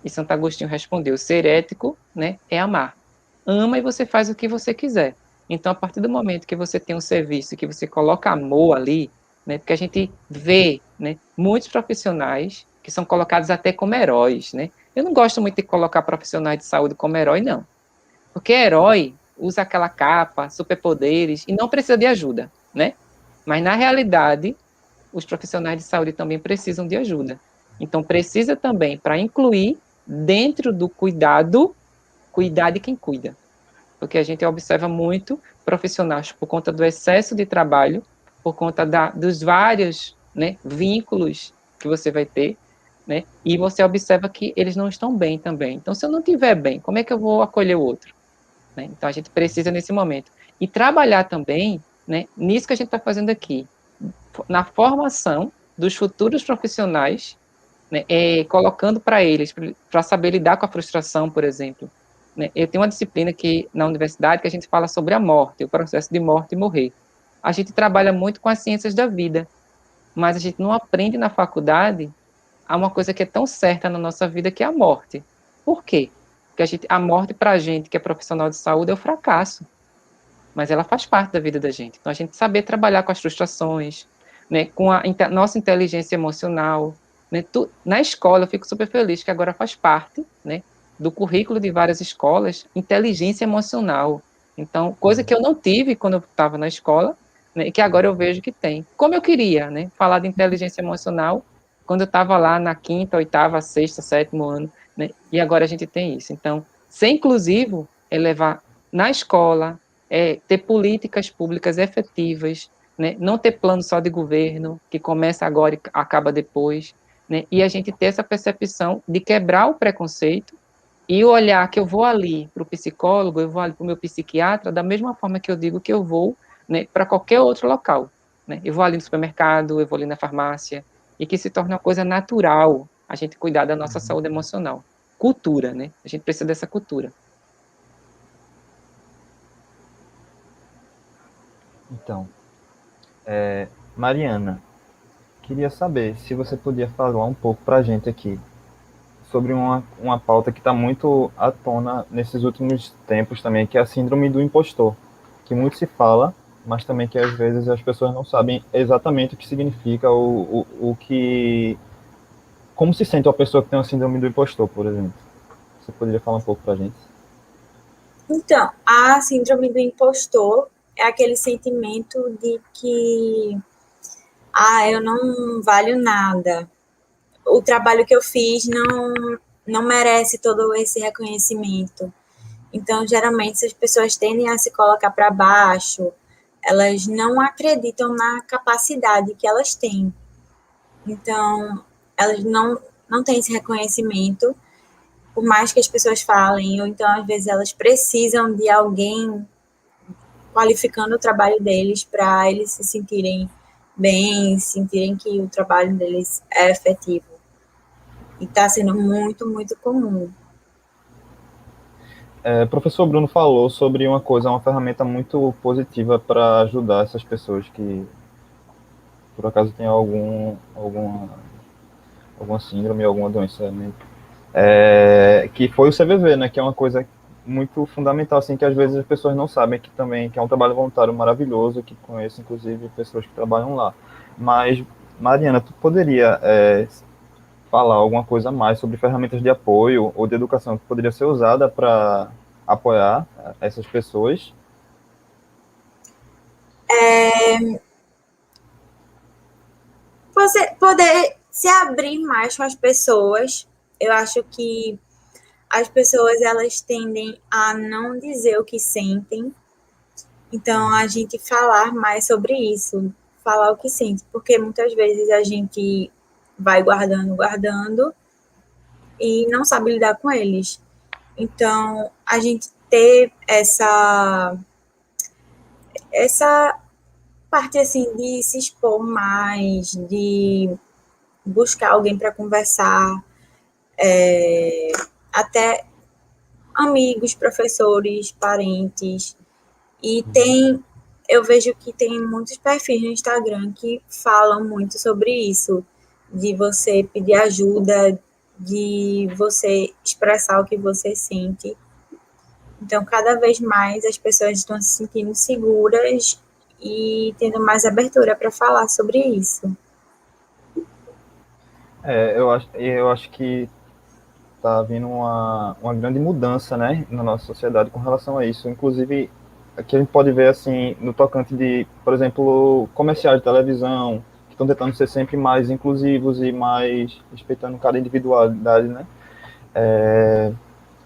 E Santo Agostinho respondeu, ser ético, né, é amar. Ama e você faz o que você quiser. Então, a partir do momento que você tem um serviço que você coloca amor ali, né, porque a gente vê, né, muitos profissionais que são colocados até como heróis, né? Eu não gosto muito de colocar profissionais de saúde como herói, não. Porque herói usa aquela capa, superpoderes e não precisa de ajuda, né? Mas, na realidade, os profissionais de saúde também precisam de ajuda. Então, precisa também, para incluir dentro do cuidado, cuidar de quem cuida. Porque a gente observa muito profissionais, por conta do excesso de trabalho, por conta dos vários, né, vínculos que você vai ter, né, e você observa que eles não estão bem também. Então, se eu não estiver bem, como é que eu vou acolher o outro? Né? Então, a gente precisa nesse momento. E trabalhar também, né, nisso que a gente está fazendo aqui, na formação dos futuros profissionais, né, colocando para eles, para saber lidar com a frustração, por exemplo. Né? Eu tenho uma disciplina na universidade que a gente fala sobre a morte, o processo de morte e morrer. A gente trabalha muito com as ciências da vida. mas a gente não aprende na faculdade a uma coisa que é tão certa na nossa vida, que é a morte. Por quê? Porque a morte para a gente, que é profissional de saúde, é o fracasso, mas ela faz parte da vida da gente. Então, a gente saber trabalhar com as frustrações, né, com a nossa inteligência emocional, né, na escola, eu fico super feliz que agora faz parte, né, do currículo de várias escolas, inteligência emocional. Então, coisa que eu não tive quando eu estava na escola, né, e que agora eu vejo que tem. Como eu queria, né, falar de inteligência emocional quando eu estava lá na quinta, oitava, sexta, sétimo ano, né, e agora a gente tem isso. Então, ser inclusivo é levar na escola, é ter políticas públicas efetivas, né, não ter plano só de governo, que começa agora e acaba depois, né, e a gente ter essa percepção de quebrar o preconceito e olhar que eu vou ali para o psicólogo, eu vou ali para o meu psiquiatra, da mesma forma que eu digo que eu vou, né, para qualquer outro local. Né? Eu vou ali no supermercado, eu vou ali na farmácia, e que se torne uma coisa natural a gente cuidar da nossa saúde emocional. Cultura, né? A gente precisa dessa cultura. Então, Mariana, queria saber se você podia falar um pouco para a gente aqui sobre uma pauta que está muito à tona nesses últimos tempos também, que é a síndrome do impostor, que muito se fala, mas também que às vezes as pessoas não sabem exatamente o que significa, o que... Como se sente uma pessoa que tem uma síndrome do impostor, por exemplo. Você poderia falar um pouco para a gente? Então, a síndrome do impostor é aquele sentimento de que, eu não valho nada. O trabalho que eu fiz não merece todo esse reconhecimento. Então, geralmente, essas pessoas tendem a se colocar para baixo, elas não acreditam na capacidade que elas têm. Então, elas não têm esse reconhecimento, por mais que as pessoas falem, ou então, às vezes, elas precisam de alguém qualificando o trabalho deles para eles se sentirem bem, sentirem que o trabalho deles é efetivo. E está sendo muito, muito comum. Professor Bruno falou sobre uma ferramenta muito positiva para ajudar essas pessoas que, por acaso, têm alguma síndrome, alguma doença, né? Que foi o CVV, né? Que é uma coisa muito fundamental, assim, que às vezes as pessoas não sabem que também que é um trabalho voluntário maravilhoso, que conheço, inclusive, pessoas que trabalham lá. Mas, Mariana, tu poderia falar alguma coisa a mais sobre ferramentas de apoio ou de educação que poderia ser usada para apoiar essas pessoas? Você poder se abrir mais com as pessoas. Eu acho que as pessoas elas tendem a não dizer o que sentem. Então a gente falar mais sobre isso, falar o que sente, porque muitas vezes a gente vai guardando, guardando e não sabe lidar com eles. Então a gente ter essa parte assim de se expor mais, de buscar alguém para conversar, até amigos, professores, parentes. E eu vejo que tem muitos perfis no Instagram que falam muito sobre isso, de você pedir ajuda, de você expressar o que você sente. Então, cada vez mais as pessoas estão se sentindo seguras e tendo mais abertura para falar sobre isso. Eu acho que está havendo uma grande mudança, né, na nossa sociedade com relação a isso. Inclusive, aqui a gente pode ver, assim, no tocante de, por exemplo, comerciais de televisão, que estão tentando ser sempre mais inclusivos e mais respeitando cada individualidade, né?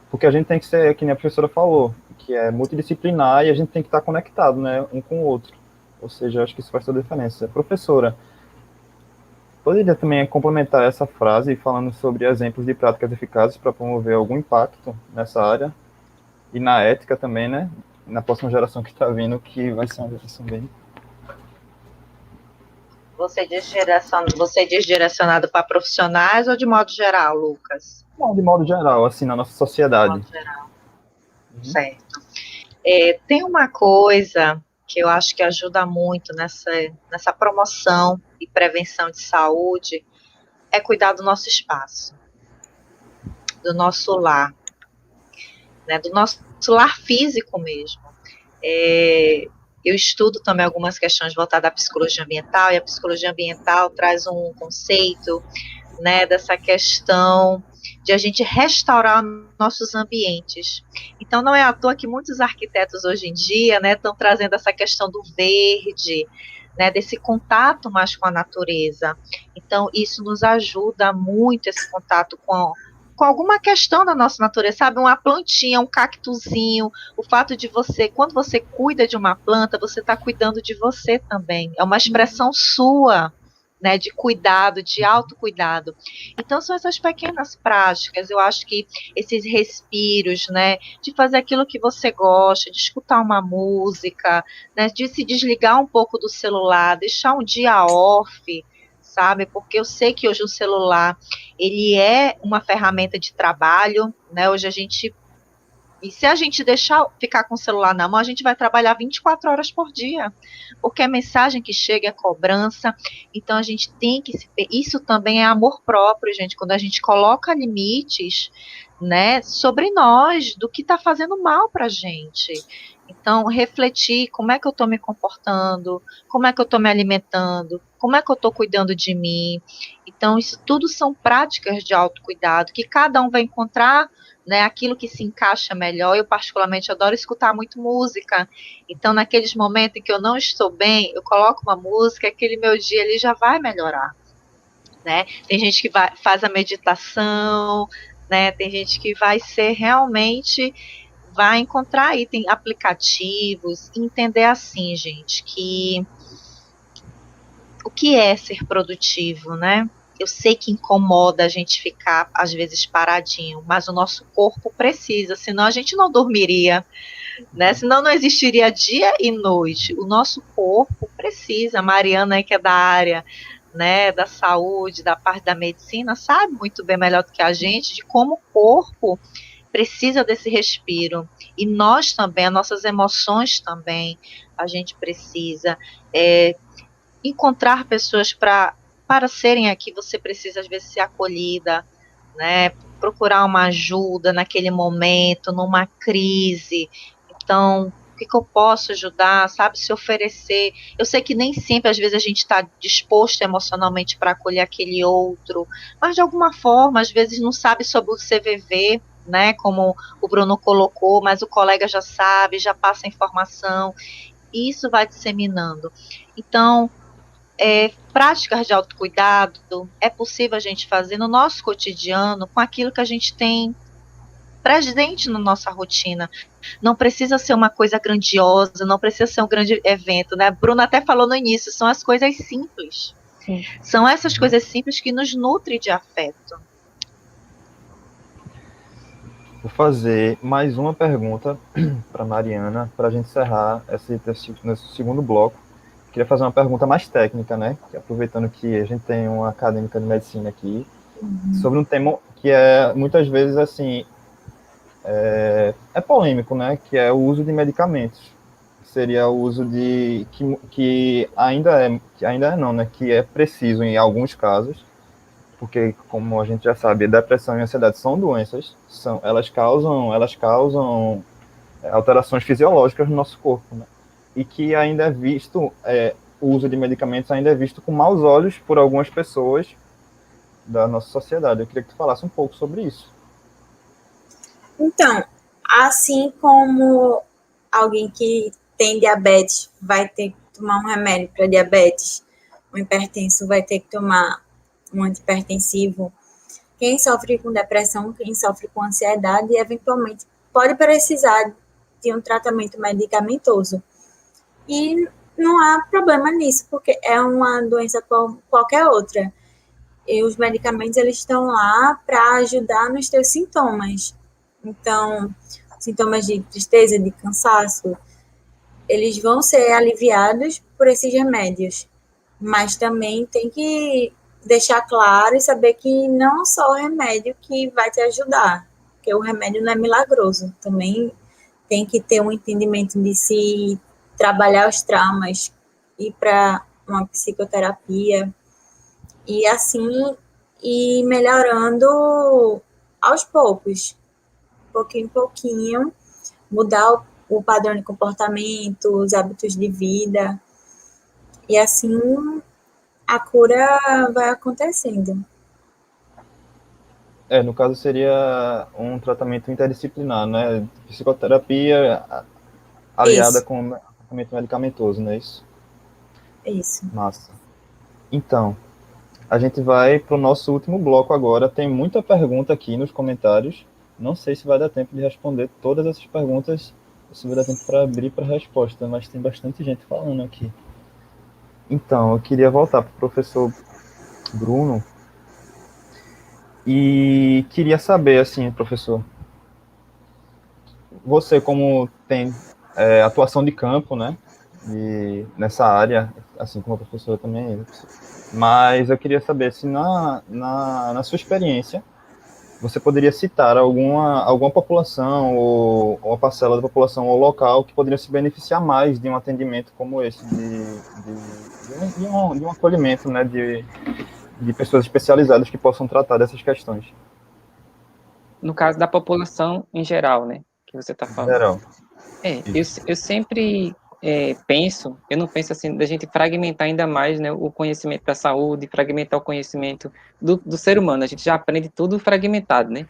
Porque a gente tem que ser, que nem a professora falou, que é multidisciplinar e a gente tem que estar conectado, né, um com o outro. Ou seja, acho que isso faz toda a diferença. Professora, poderia também complementar essa frase falando sobre exemplos de práticas eficazes para promover algum impacto nessa área e na ética também, né? Na próxima geração que está vindo, que vai ser uma geração bem... Você diz direcionado para profissionais ou de modo geral, Lucas? Bom, de modo geral, assim, na nossa sociedade. De modo geral. Certo. Tem uma coisa que eu acho que ajuda muito nessa promoção e prevenção de saúde, é cuidar do nosso espaço, do nosso lar, né, do nosso lar físico mesmo. Eu estudo também algumas questões voltadas à psicologia ambiental, e a psicologia ambiental traz um conceito, né, dessa questão de a gente restaurar nossos ambientes. Então, não é à toa que muitos arquitetos hoje em dia, né, estão trazendo essa questão do verde, né, desse contato mais com a natureza. Então, isso nos ajuda muito, esse contato com alguma questão da nossa natureza, sabe? Uma plantinha, um cactuzinho, o fato de você, quando você cuida de uma planta, você está cuidando de você também. É uma expressão sua, né, de cuidado, de autocuidado. Então, são essas pequenas práticas, eu acho que esses respiros, né, de fazer aquilo que você gosta, de escutar uma música, né, de se desligar um pouco do celular, deixar um dia off, sabe? Porque eu sei que hoje o celular, ele é uma ferramenta de trabalho, né? Hoje e se a gente deixar ficar com o celular na mão, a gente vai trabalhar 24 horas por dia, porque é mensagem que chega, é cobrança, então a gente tem que isso também é amor próprio, gente, quando a gente coloca limites, né, sobre nós, do que está fazendo mal para a gente. Então, refletir como é que eu estou me comportando, como é que eu estou me alimentando, como é que eu estou cuidando de mim. Então, isso tudo são práticas de autocuidado, que cada um vai encontrar, né, aquilo que se encaixa melhor. Eu, particularmente, adoro escutar muito música. Então, naqueles momentos em que eu não estou bem, eu coloco uma música, aquele meu dia ali já vai melhorar. Né? Tem gente que faz a meditação, né? Tem gente que vai ser realmente, vai encontrar aí, tem aplicativos, entender assim, gente, que o que é ser produtivo, né? Eu sei que incomoda a gente ficar, às vezes, paradinho, mas o nosso corpo precisa, senão a gente não dormiria, né? Senão não existiria dia e noite. O nosso corpo precisa. A Mariana, que é da área, né, da saúde, da parte da medicina, sabe muito bem, melhor do que a gente, de como o corpo precisa desse respiro. E nós também, as nossas emoções também, a gente precisa. Encontrar pessoas para serem aqui, você precisa às vezes ser acolhida, né? Procurar uma ajuda naquele momento, numa crise. Então, o que eu posso ajudar, sabe? Se oferecer. Eu sei que nem sempre, às vezes, a gente está disposto emocionalmente para acolher aquele outro, mas de alguma forma, às vezes, não sabe sobre o CVV, né? Como o Bruno colocou, mas o colega já sabe, já passa a informação, e isso vai disseminando. Então, práticas de autocuidado é possível a gente fazer no nosso cotidiano com aquilo que a gente tem presente na nossa rotina. Não precisa ser uma coisa grandiosa, não precisa ser um grande evento, né? Bruna até falou no início, são as coisas simples. Sim. São essas coisas simples que nos nutrem de afeto. Vou fazer mais uma pergunta para Mariana, para a gente encerrar nesse segundo bloco. Queria fazer uma pergunta mais técnica, né? Aproveitando que a gente tem uma acadêmica de medicina aqui, sobre um tema que é, muitas vezes, assim, é polêmico, né? Que é o uso de medicamentos. Seria o uso de... que ainda é não, né? Que é preciso em alguns casos, porque, como a gente já sabe, depressão e ansiedade são doenças, elas causam alterações fisiológicas no nosso corpo, né? E que ainda é visto, o uso de medicamentos ainda é visto com maus olhos por algumas pessoas da nossa sociedade. Eu queria que tu falasse um pouco sobre isso. Então, assim como alguém que tem diabetes vai ter que tomar um remédio para diabetes, um hipertenso vai ter que tomar um antihipertensivo, quem sofre com depressão, quem sofre com ansiedade, eventualmente pode precisar de um tratamento medicamentoso. E não há problema nisso, porque é uma doença como qualquer outra. E os medicamentos, eles estão lá para ajudar nos teus sintomas. Então, sintomas de tristeza, de cansaço, eles vão ser aliviados por esses remédios. Mas também tem que deixar claro e saber que não só o remédio que vai te ajudar, porque o remédio não é milagroso. Também tem que ter um entendimento de se trabalhar os traumas, ir para uma psicoterapia e assim ir melhorando aos poucos, pouquinho em pouquinho, mudar o padrão de comportamento, os hábitos de vida, e assim a cura vai acontecendo. No caso seria um tratamento interdisciplinar, né? Psicoterapia aliada Isso. com tratamento medicamentoso, não é isso? Isso. Massa. Então, a gente vai para o nosso último bloco agora. Tem muita pergunta aqui nos comentários. Não sei se vai dar tempo de responder todas essas perguntas, se vai dar tempo para abrir para resposta, mas tem bastante gente falando aqui. Então, eu queria voltar para o professor Bruno e queria saber, assim, professor, você como tem atuação de campo, né, e nessa área, assim como a professora também, mas eu queria saber se na sua experiência você poderia citar alguma população ou uma parcela da população ou local que poderia se beneficiar mais de um atendimento como esse, de um acolhimento, né, de pessoas especializadas que possam tratar dessas questões. No caso da população em geral, né, que você está falando. Geral. Eu sempre penso, eu não penso assim, da gente fragmentar ainda mais, né, o conhecimento da saúde, fragmentar o conhecimento do ser humano, a gente já aprende tudo fragmentado, né,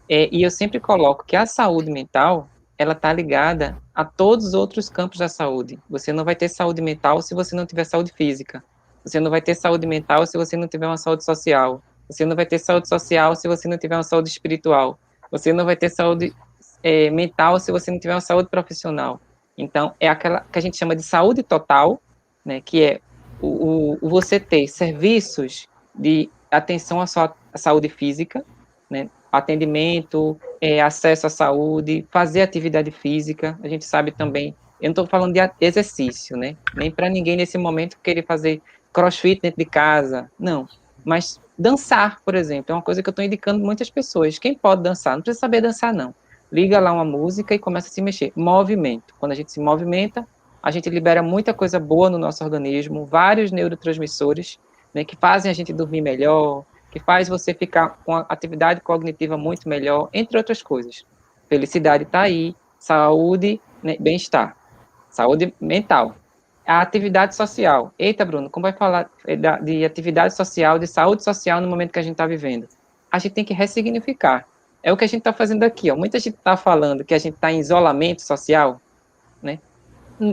e eu sempre coloco que a saúde mental, ela está ligada a todos os outros campos da saúde. Você não vai ter saúde mental se você não tiver saúde física, você não vai ter saúde mental se você não tiver uma saúde social, você não vai ter saúde social se você não tiver uma saúde espiritual, você não vai ter saúde mental se você não tiver uma saúde profissional. Então, é aquela que a gente chama de saúde total, né, que é o você ter serviços de atenção à sua saúde física, né, atendimento, acesso à saúde, fazer atividade física. A gente sabe também, eu não estou falando de exercício, né, nem para ninguém nesse momento querer fazer crossfit dentro de casa, não, mas dançar, por exemplo, é uma coisa que eu estou indicando muitas pessoas. Quem pode dançar? Não precisa saber dançar, não. Liga lá uma música e começa a se mexer. Movimento. Quando a gente se movimenta, a gente libera muita coisa boa no nosso organismo, vários neurotransmissores, né, que fazem a gente dormir melhor, que faz você ficar com a atividade cognitiva muito melhor, entre outras coisas. Felicidade está aí, saúde, né, bem-estar, saúde mental. A atividade social. Eita, Bruno, como vai falar de atividade social, de saúde social no momento que a gente está vivendo? A gente tem que ressignificar. É o que a gente está fazendo aqui, ó. Muita gente está falando que a gente está em isolamento social, né?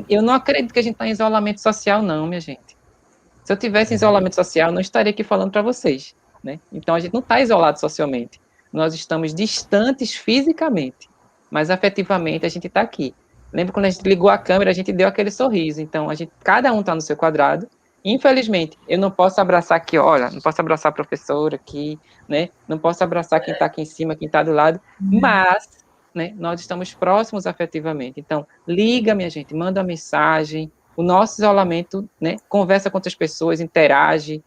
Eu não acredito que a gente está em isolamento social, não, minha gente. Se eu tivesse em isolamento social, eu não estaria aqui falando para vocês, né? Então, a gente não está isolado socialmente. Nós estamos distantes fisicamente, mas afetivamente a gente está aqui. Lembra quando a gente ligou a câmera, a gente deu aquele sorriso. Então, cada um está no seu quadrado. Infelizmente, eu não posso abraçar aqui, olha, não posso abraçar a professora aqui, né? Não posso abraçar quem está aqui em cima, quem está do lado, mas, né, nós estamos próximos afetivamente. Então, liga, minha gente, manda uma mensagem. O nosso isolamento, né, conversa com outras pessoas, interage,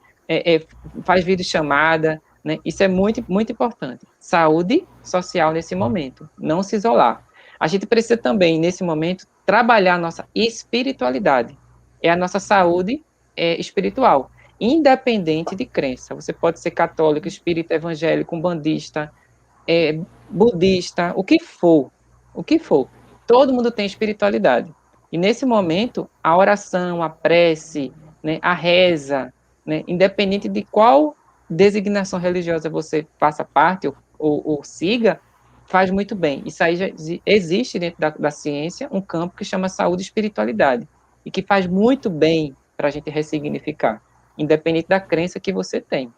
faz videochamada, né? Isso é muito, muito importante. Saúde social nesse momento, não se isolar. A gente precisa também, nesse momento, trabalhar a nossa espiritualidade. É a nossa saúde espiritual, independente de crença. Você pode ser católico, espírita, evangélico, umbandista, budista, o que for. O que for. Todo mundo tem espiritualidade. E nesse momento, a oração, a prece, né, a reza, né, independente de qual designação religiosa você faça parte ou siga, faz muito bem. Isso aí já existe dentro da ciência um campo que chama saúde e espiritualidade, e que faz muito bem para a gente ressignificar, independente da crença que você tem.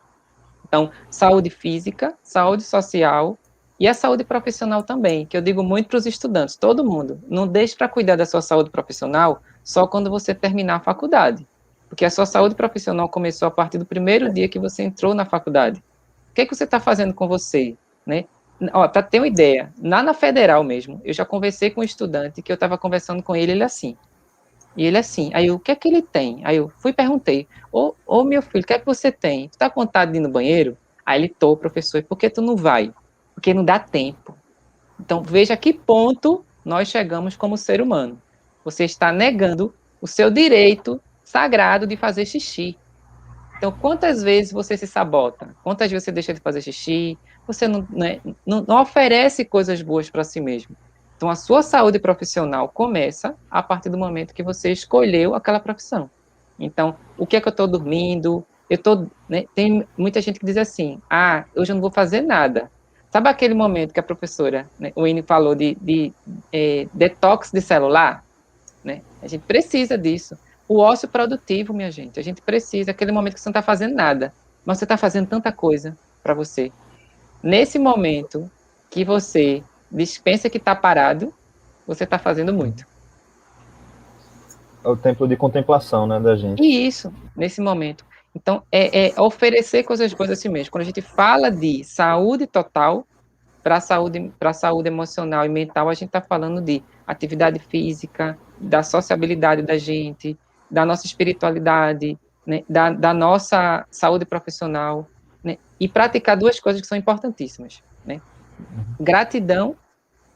Então, saúde física, saúde social e a saúde profissional também, que eu digo muito para os estudantes, todo mundo, não deixe para cuidar da sua saúde profissional só quando você terminar a faculdade, porque a sua saúde profissional começou a partir do primeiro dia que você entrou na faculdade. O que você está fazendo com você, né? Para ter uma ideia, na federal mesmo, eu já conversei com um estudante que eu estava conversando com ele assim, e ele assim, aí o que é que ele tem? Aí eu fui e perguntei, ô meu filho, o que é que você tem? Tu tá com vontade de ir no banheiro? Aí ele, tô, professor, e por que tu não vai? Porque não dá tempo. Então, veja a que ponto nós chegamos como ser humano. Você está negando o seu direito sagrado de fazer xixi. Então, quantas vezes você se sabota? Quantas vezes você deixa de fazer xixi? Você não oferece coisas boas para si mesmo. Então, a sua saúde profissional começa a partir do momento que você escolheu aquela profissão. Então, o que é que eu estou dormindo? Tem muita gente que diz assim, hoje eu não vou fazer nada. Sabe aquele momento que a professora, né, o Ine falou de detox de celular? Né? A gente precisa disso. O ócio produtivo, minha gente, a gente precisa, aquele momento que você não está fazendo nada, mas você está fazendo tanta coisa para você. Nesse momento que você pensa que está parado, você está fazendo muito. É o tempo de contemplação, né, da gente. E isso, nesse momento. Então, é oferecer coisas boas a si mesmo. Quando a gente fala de saúde total, para a saúde emocional e mental, a gente está falando de atividade física, da sociabilidade da gente, da nossa espiritualidade, né, da nossa saúde profissional, né, e praticar duas coisas que são importantíssimas, né? Gratidão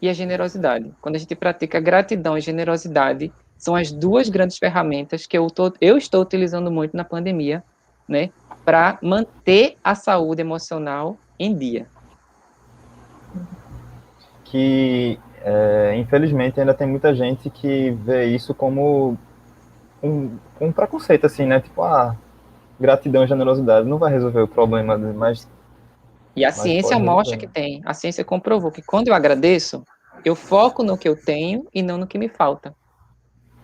e a generosidade. Quando a gente pratica gratidão e generosidade, são as duas grandes ferramentas que eu estou utilizando muito na pandemia, né, para manter a saúde emocional em dia. Que, infelizmente, ainda tem muita gente que vê isso como um preconceito, assim, né? Tipo, gratidão e generosidade não vai resolver o problema, mas... E a ciência mostra que tem. A ciência comprovou que quando eu agradeço, eu foco no que eu tenho e não no que me falta.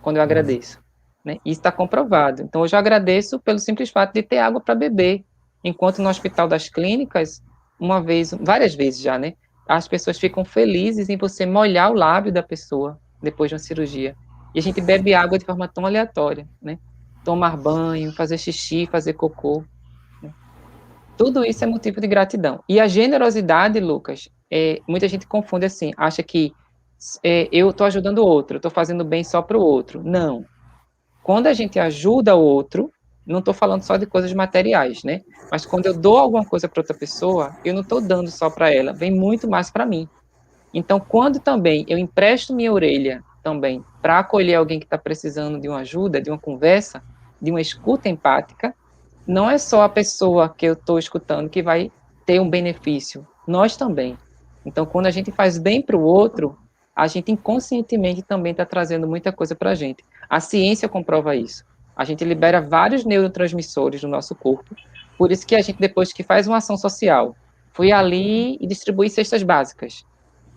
Quando eu agradeço. Né? Isso está comprovado. Então, hoje eu agradeço pelo simples fato de ter água para beber. Enquanto no Hospital das Clínicas, várias vezes já, né? As pessoas ficam felizes em você molhar o lábio da pessoa depois de uma cirurgia. E a gente bebe água de forma tão aleatória, né? Tomar banho, fazer xixi, fazer cocô. Né? Tudo isso é motivo de gratidão. E a generosidade, Lucas, muita gente confunde assim, acha que eu estou ajudando o outro, eu estou fazendo bem só para o outro. Não. Quando a gente ajuda o outro, não estou falando só de coisas materiais, né? Mas quando eu dou alguma coisa para outra pessoa, eu não estou dando só para ela, vem muito mais para mim. Então, quando também eu empresto minha orelha também para acolher alguém que está precisando de uma ajuda, de uma conversa, de uma escuta empática, não é só a pessoa que eu estou escutando que vai ter um benefício, nós também. Então, quando a gente faz bem para o outro, a gente inconscientemente também está trazendo muita coisa para a gente. A ciência comprova isso. A gente libera vários neurotransmissores no nosso corpo, por isso que a gente, depois que faz uma ação social, foi ali e distribui cestas básicas,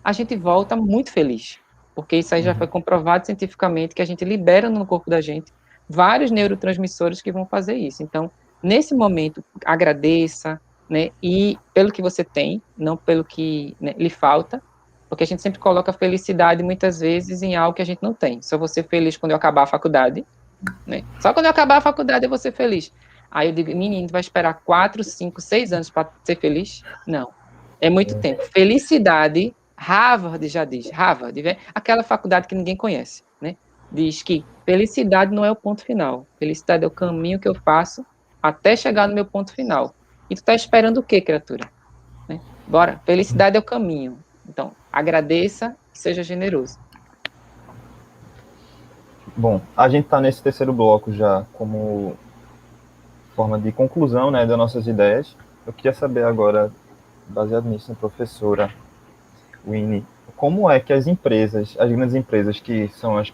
a gente volta muito feliz, porque isso aí já foi comprovado cientificamente que a gente libera no corpo da gente vários neurotransmissores que vão fazer isso. Então, nesse momento, agradeça, né, e pelo que você tem, não pelo que, né, lhe falta, porque a gente sempre coloca felicidade, muitas vezes, em algo que a gente não tem. Só vou ser feliz quando eu acabar a faculdade, né? Só quando eu acabar a faculdade eu vou ser feliz. Aí eu digo, menino, vai esperar 4, 5, 6 anos para ser feliz? Não. É muito tempo. Felicidade, Harvard já diz, aquela faculdade que ninguém conhece, né? Diz que felicidade não é o ponto final. Felicidade é o caminho que eu faço até chegar no meu ponto final. E tu tá esperando o quê, criatura? Né? Bora, felicidade é o caminho. Então, agradeça e seja generoso. Bom, a gente está nesse terceiro bloco já como forma de conclusão, né, das nossas ideias. Eu queria saber agora, baseado nisso, professora Winnie, como é que as empresas, as grandes empresas que são as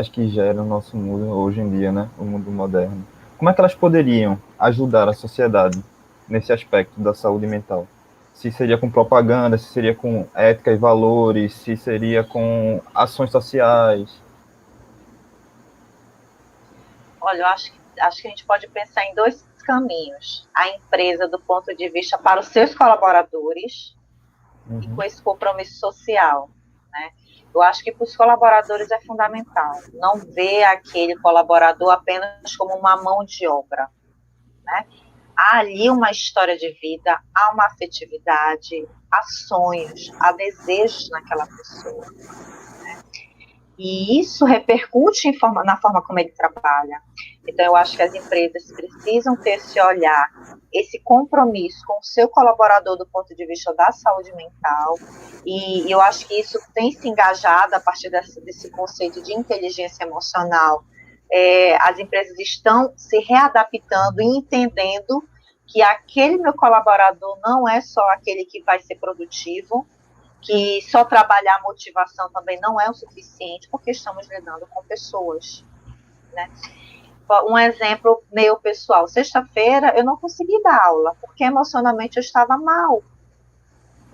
que geram o nosso mundo hoje em dia, né, o mundo moderno, como é que elas poderiam ajudar a sociedade nesse aspecto da saúde mental? Se seria com propaganda, se seria com ética e valores, se seria com ações sociais? Olha, eu acho que a gente pode pensar em dois caminhos. A empresa, do ponto de vista para os seus colaboradores, e com esse compromisso social, né? Eu acho que para os colaboradores é fundamental não ver aquele colaborador apenas como uma mão de obra, né? Há ali uma história de vida, há uma afetividade, há sonhos, há desejos naquela pessoa, né? E isso repercute na forma como ele trabalha. Então, eu acho que as empresas precisam ter esse olhar esse compromisso com o seu colaborador do ponto de vista da saúde mental, e eu acho que isso tem se engajado a partir desse conceito de inteligência emocional. As empresas estão se readaptando e entendendo que aquele meu colaborador não é só aquele que vai ser produtivo, que só trabalhar a motivação também não é o suficiente, porque estamos lidando com pessoas, né? Um exemplo meu pessoal, sexta-feira eu não consegui dar aula, porque emocionalmente eu estava mal,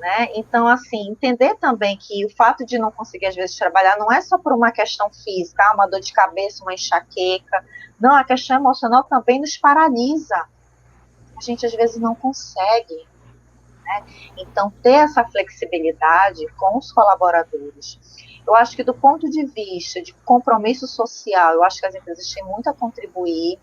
né? Então, assim, entender também que o fato de não conseguir às vezes trabalhar não é só por uma questão física, uma dor de cabeça, uma enxaqueca, não, a questão emocional também nos paralisa, a gente às vezes não consegue, né? Então, ter essa flexibilidade com os colaboradores. Eu acho que do ponto de vista de compromisso social, eu acho que as empresas têm muito a contribuir.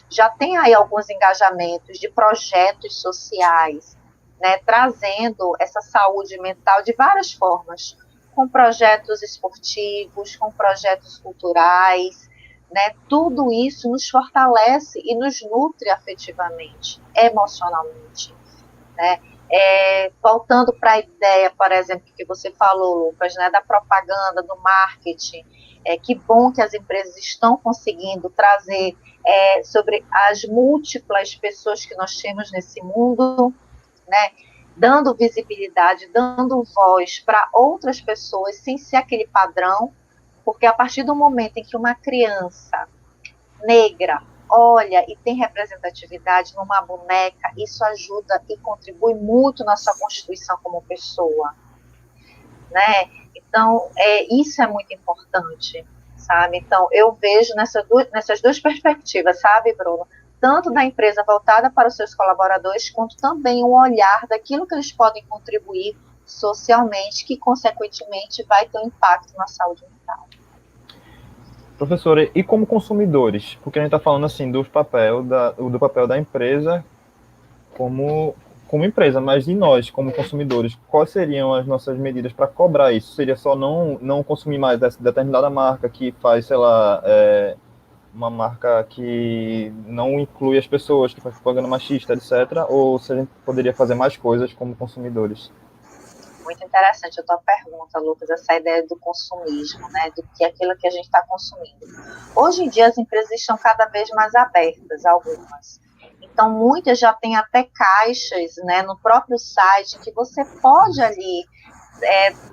Já tem aí alguns engajamentos de projetos sociais, né, trazendo essa saúde mental de várias formas, com projetos esportivos, com projetos culturais, né, tudo isso nos fortalece e nos nutre afetivamente, emocionalmente, né. Voltando para a ideia, por exemplo, que você falou, Lucas, né, da propaganda, do marketing, que bom que as empresas estão conseguindo trazer sobre as múltiplas pessoas que nós temos nesse mundo, né, dando visibilidade, dando voz para outras pessoas, sem ser aquele padrão, porque a partir do momento em que uma criança negra olha e tem representatividade numa boneca, isso ajuda e contribui muito na sua constituição como pessoa, né? Então, isso é muito importante, sabe? Então, eu vejo nessas duas perspectivas, sabe, Bruno? Tanto da empresa voltada para os seus colaboradores, quanto também um olhar daquilo que eles podem contribuir socialmente, que, consequentemente, vai ter um impacto na saúde mental. Professora, e como consumidores? Porque a gente está falando assim do papel da empresa como empresa, mas e nós, como consumidores? Quais seriam as nossas medidas para cobrar isso? Seria só não consumir mais dessa determinada marca que faz, sei lá, uma marca que não inclui as pessoas, que faz propaganda machista, etc. Ou se a gente poderia fazer mais coisas como consumidores? Muito interessante a tua pergunta, Lucas, essa ideia do consumismo, né, do que aquilo que a gente está consumindo. Hoje em dia as empresas estão cada vez mais abertas, algumas. Então, muitas já têm até caixas, né, no próprio site, que você pode ali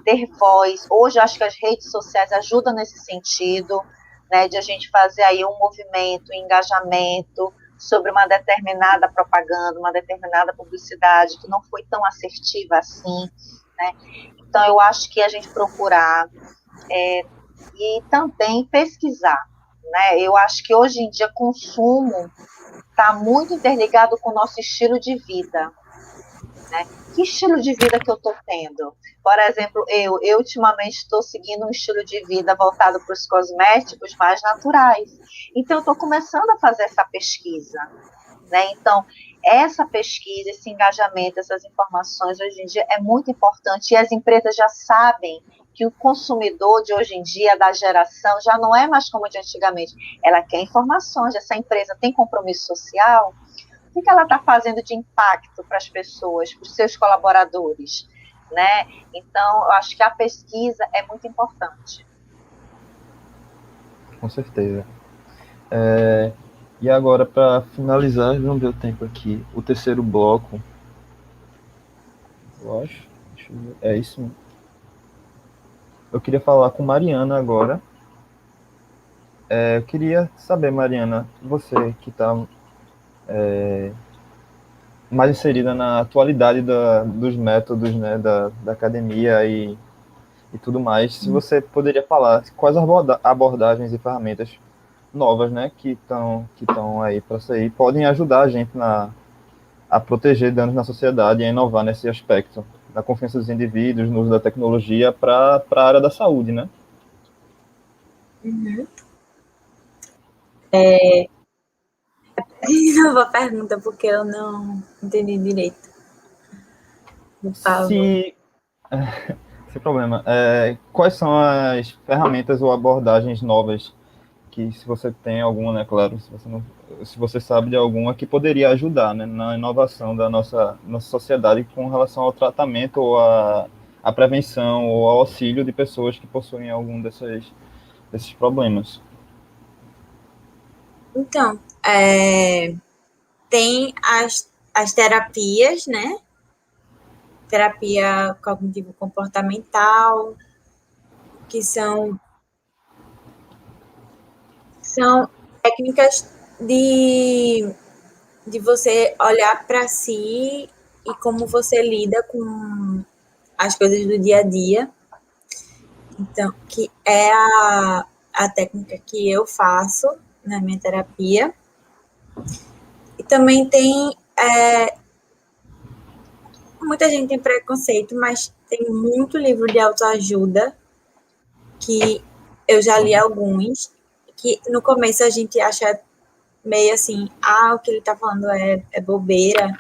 ter voz. Hoje, acho que as redes sociais ajudam nesse sentido, né, de a gente fazer aí um movimento, um engajamento sobre uma determinada propaganda, uma determinada publicidade que não foi tão assertiva assim, né? Então, eu acho que a gente procurar e também pesquisar, né? Eu acho que hoje em dia consumo está muito interligado com o nosso estilo de vida, né? Que estilo de vida que eu estou tendo? Por exemplo, eu ultimamente estou seguindo um estilo de vida voltado para os cosméticos mais naturais. Então, eu estou começando a fazer essa pesquisa, né? Então, essa pesquisa, esse engajamento, essas informações, hoje em dia é muito importante, e as empresas já sabem que o consumidor de hoje em dia, da geração, já não é mais como de antigamente. Ela quer informações, essa empresa tem compromisso social, o que ela está fazendo de impacto para as pessoas, para os seus colaboradores, né? Então, eu acho que a pesquisa é muito importante. Com certeza. E agora, para finalizar, vamos ver o tempo aqui. O terceiro bloco, eu acho. Deixa eu ver. É isso mesmo. Eu queria falar com Mariana agora. Eu queria saber, Mariana, você que está mais inserida na atualidade dos métodos, né, da academia e tudo mais, se você poderia falar quais abordagens e ferramentas novas, né, que estão aí para sair, podem ajudar a gente a proteger danos na sociedade e a inovar nesse aspecto da confiança dos indivíduos no uso da tecnologia para a área da saúde, né? Uhum. Nova pergunta, porque eu não entendi direito. Por favor. Sem problema. Quais são as ferramentas ou abordagens novas que se você tem alguma, né, claro, se você não, se você sabe de alguma que poderia ajudar, né, na inovação da nossa sociedade com relação ao tratamento ou à prevenção ou ao auxílio de pessoas que possuem algum desses problemas. Então, tem as terapias, né? Terapia cognitivo-comportamental, que são técnicas de você olhar para si e como você lida com as coisas do dia a dia. Então, que é a técnica que eu faço na minha terapia. E também tem muita gente tem preconceito, mas tem muito livro de autoajuda que eu já li alguns, que no começo a gente acha meio assim, o que ele tá falando é bobeira,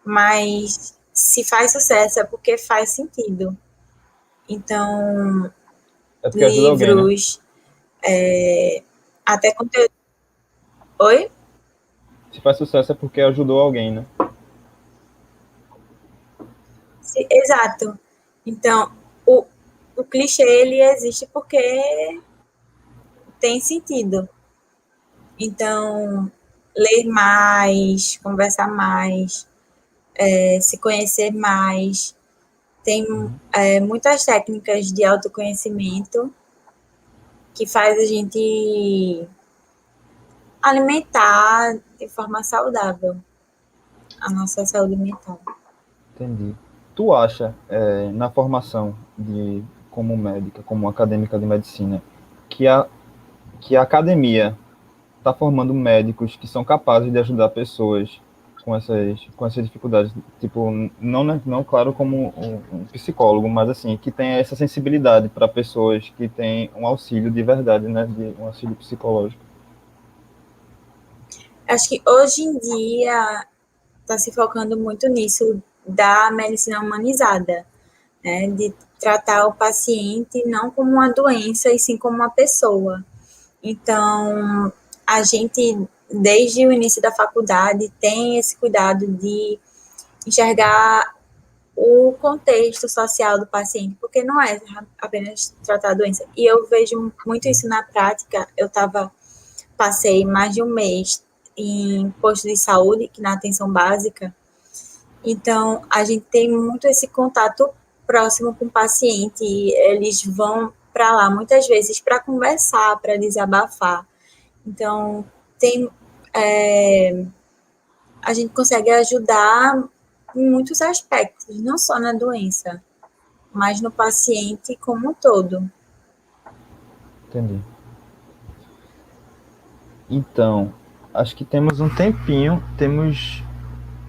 mas se faz sucesso é porque faz sentido. Então, É porque ajuda alguém, né? livros, até conteúdo. Oi? Se faz sucesso é porque ajudou alguém, né? Exato. Então, o clichê, ele existe porque tem sentido. Então, ler mais, conversar mais, se conhecer mais. Tem muitas técnicas de autoconhecimento que faz a gente alimentar de forma saudável a nossa saúde mental. Entendi. Tu acha, na formação como médica, como acadêmica de medicina, que a academia está formando médicos que são capazes de ajudar pessoas com essas dificuldades? Tipo, não claro, como um psicólogo, mas assim, que tem essa sensibilidade para pessoas que têm um auxílio de verdade, né? Um auxílio psicológico. Acho que hoje em dia está se focando muito nisso da medicina humanizada, né? De tratar o paciente não como uma doença, e sim como uma pessoa. Então, a gente, desde o início da faculdade, tem esse cuidado de enxergar o contexto social do paciente, porque não é apenas tratar a doença. E eu vejo muito isso na prática. Passei mais de um mês em posto de saúde, que na atenção básica. Então, a gente tem muito esse contato próximo com o paciente. Eles vão para lá muitas vezes para conversar, para desabafar. Então, a gente consegue ajudar em muitos aspectos, não só na doença, mas no paciente como um todo. Entendi. Então, acho que temos um tempinho, temos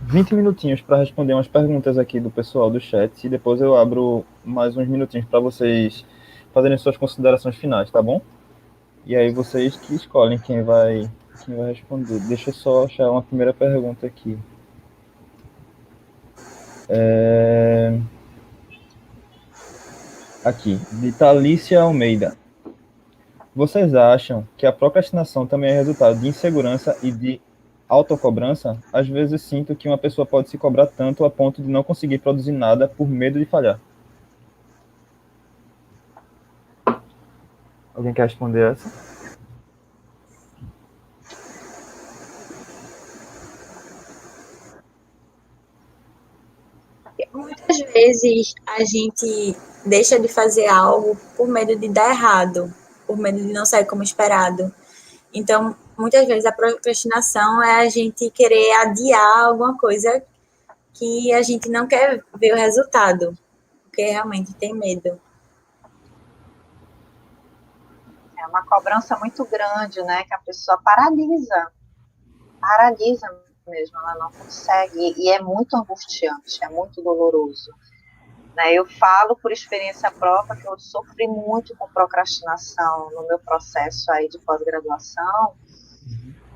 20 minutinhos para responder umas perguntas aqui do pessoal do chat e depois eu abro mais uns minutinhos para vocês fazerem suas considerações finais, tá bom? E aí vocês que escolhem quem vai responder. Deixa eu só achar uma primeira pergunta aqui. Aqui, de Thalícia Almeida. Vocês acham que a procrastinação também é resultado de insegurança e de autocobrança? Às vezes sinto que uma pessoa pode se cobrar tanto a ponto de não conseguir produzir nada por medo de falhar. Alguém quer responder essa? Muitas vezes a gente deixa de fazer algo por medo de dar errado, por medo de não sair como esperado. Então, muitas vezes a procrastinação é a gente querer adiar alguma coisa que a gente não quer ver o resultado, porque realmente tem medo. É uma cobrança muito grande, né? Que a pessoa paralisa mesmo, ela não consegue, e é muito angustiante, é muito doloroso. Né? Eu falo por experiência própria que eu sofri muito com procrastinação no meu processo aí de pós-graduação,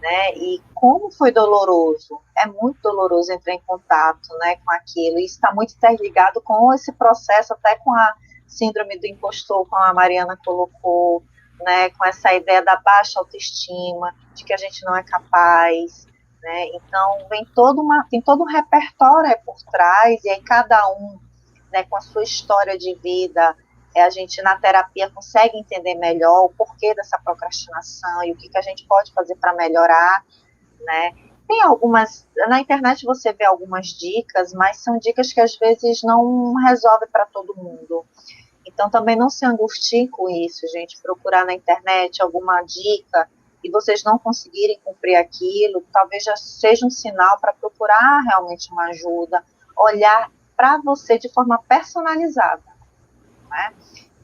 né? E como foi doloroso, é muito doloroso entrar em contato, né, com aquilo, e isso está muito interligado com esse processo, até com a síndrome do impostor, como a Mariana colocou, né, com essa ideia da baixa autoestima, de que a gente não é capaz, né? Então tem todo um repertório aí por trás, e aí cada um, né, com a sua história de vida, a gente na terapia consegue entender melhor o porquê dessa procrastinação e o que a gente pode fazer para melhorar, né? Tem algumas, na internet você vê algumas dicas, mas são dicas que às vezes não resolvem para todo mundo. Então também não se angustiem com isso, gente. Procurar na internet alguma dica e vocês não conseguirem cumprir aquilo, talvez já seja um sinal para procurar realmente uma ajuda, olhar para você de forma personalizada, né?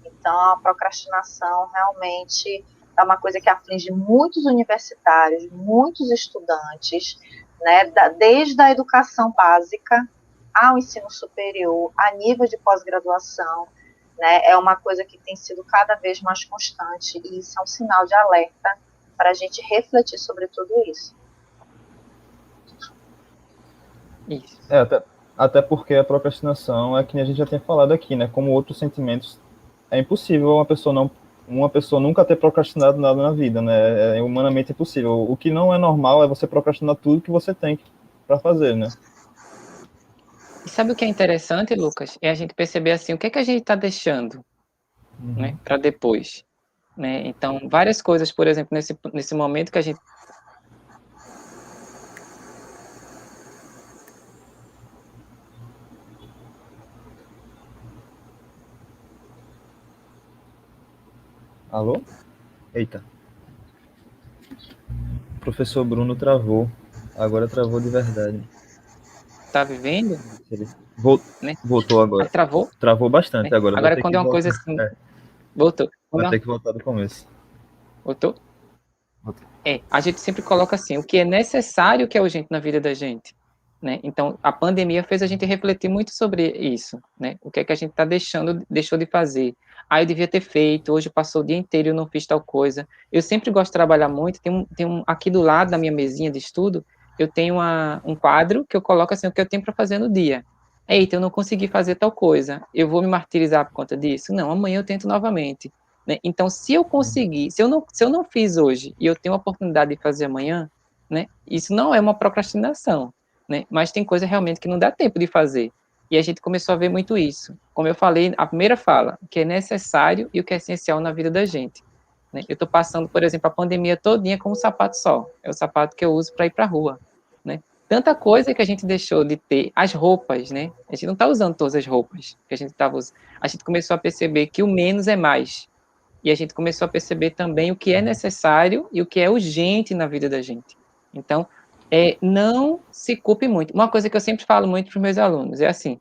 Então a procrastinação realmente é uma coisa que aflige muitos universitários, muitos estudantes, né, desde a educação básica ao ensino superior, a nível de pós-graduação, né, é uma coisa que tem sido cada vez mais constante, e isso é um sinal de alerta para a gente refletir sobre tudo isso. Isso. Até porque a procrastinação é que a gente já tem falado aqui, né? Como outros sentimentos, é impossível uma pessoa nunca ter procrastinado nada na vida, né? É humanamente impossível. O que não é normal é você procrastinar tudo que você tem para fazer, né? E sabe o que é interessante, Lucas? É a gente perceber assim, o que é que a gente está deixando, né, para depois, né? Então, várias coisas, por exemplo, nesse momento que a gente Alô? Eita. O professor Bruno travou. Agora travou de verdade. está vivendo, Ele né? voltou agora. Travou, Travou bastante né? agora. Agora quando é uma coisa assim, voltou. Vai ter que voltar do começo. Voltou? A gente sempre coloca assim, o que é necessário, o que é urgente na vida da gente, né? Então, a pandemia fez a gente refletir muito sobre isso, né? O que é que a gente deixou de fazer. Eu devia ter feito, hoje passou o dia inteiro e eu não fiz tal coisa. Eu sempre gosto de trabalhar muito, aqui do lado da minha mesinha de estudo, eu tenho um quadro que eu coloco assim, o que eu tenho para fazer no dia. Eita, eu não consegui fazer tal coisa, eu vou me martirizar por conta disso? Não, amanhã eu tento novamente. Né? Então, se eu conseguir, se eu não fiz hoje e eu tenho a oportunidade de fazer amanhã, né? Isso não é uma procrastinação, né? Mas tem coisa realmente que não dá tempo de fazer. E a gente começou a ver muito isso. Como eu falei, a primeira fala, o que é necessário e o que é essencial na vida da gente. Né? Eu estou passando, por exemplo, a pandemia todinha com um sapato só. É o sapato que eu uso para ir para a rua, né? Tanta coisa que a gente deixou de ter, as roupas, né? A gente não está usando todas as roupas que a gente estava usando. A gente começou a perceber que o menos é mais. E a gente começou a perceber também o que é necessário e o que é urgente na vida da gente. Então, não se culpe muito. Uma coisa que eu sempre falo muito para os meus alunos é assim,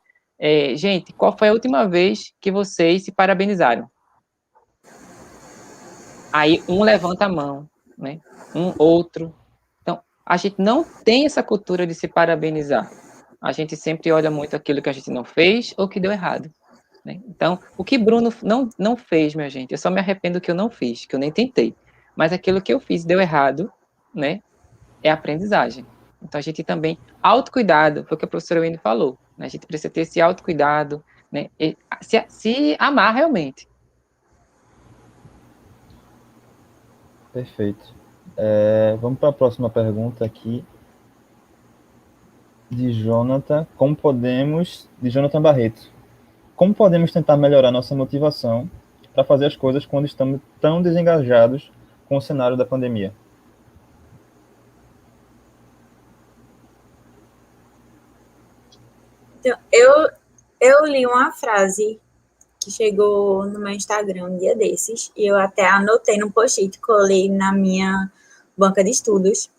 gente, qual foi a última vez que vocês se parabenizaram? Aí um levanta a mão, né? Um outro. Então, a gente não tem essa cultura de se parabenizar. A gente sempre olha muito aquilo que a gente não fez ou que deu errado. Né? Então, o que Bruno não fez, minha gente, eu só me arrependo que eu não fiz, que eu nem tentei. Mas aquilo que eu fiz deu errado, né? É aprendizagem. Então, a gente também, autocuidado, foi o que a professora Wendy falou, né? A gente precisa ter esse autocuidado, né? E se amar realmente. Perfeito. Vamos para a próxima pergunta aqui. De Jonathan Barreto. Como podemos tentar melhorar nossa motivação para fazer as coisas quando estamos tão desengajados com o cenário da pandemia? Então, eu li uma frase que chegou no meu Instagram um dia desses, e eu até anotei no post-it, colei na minha banca de estudos,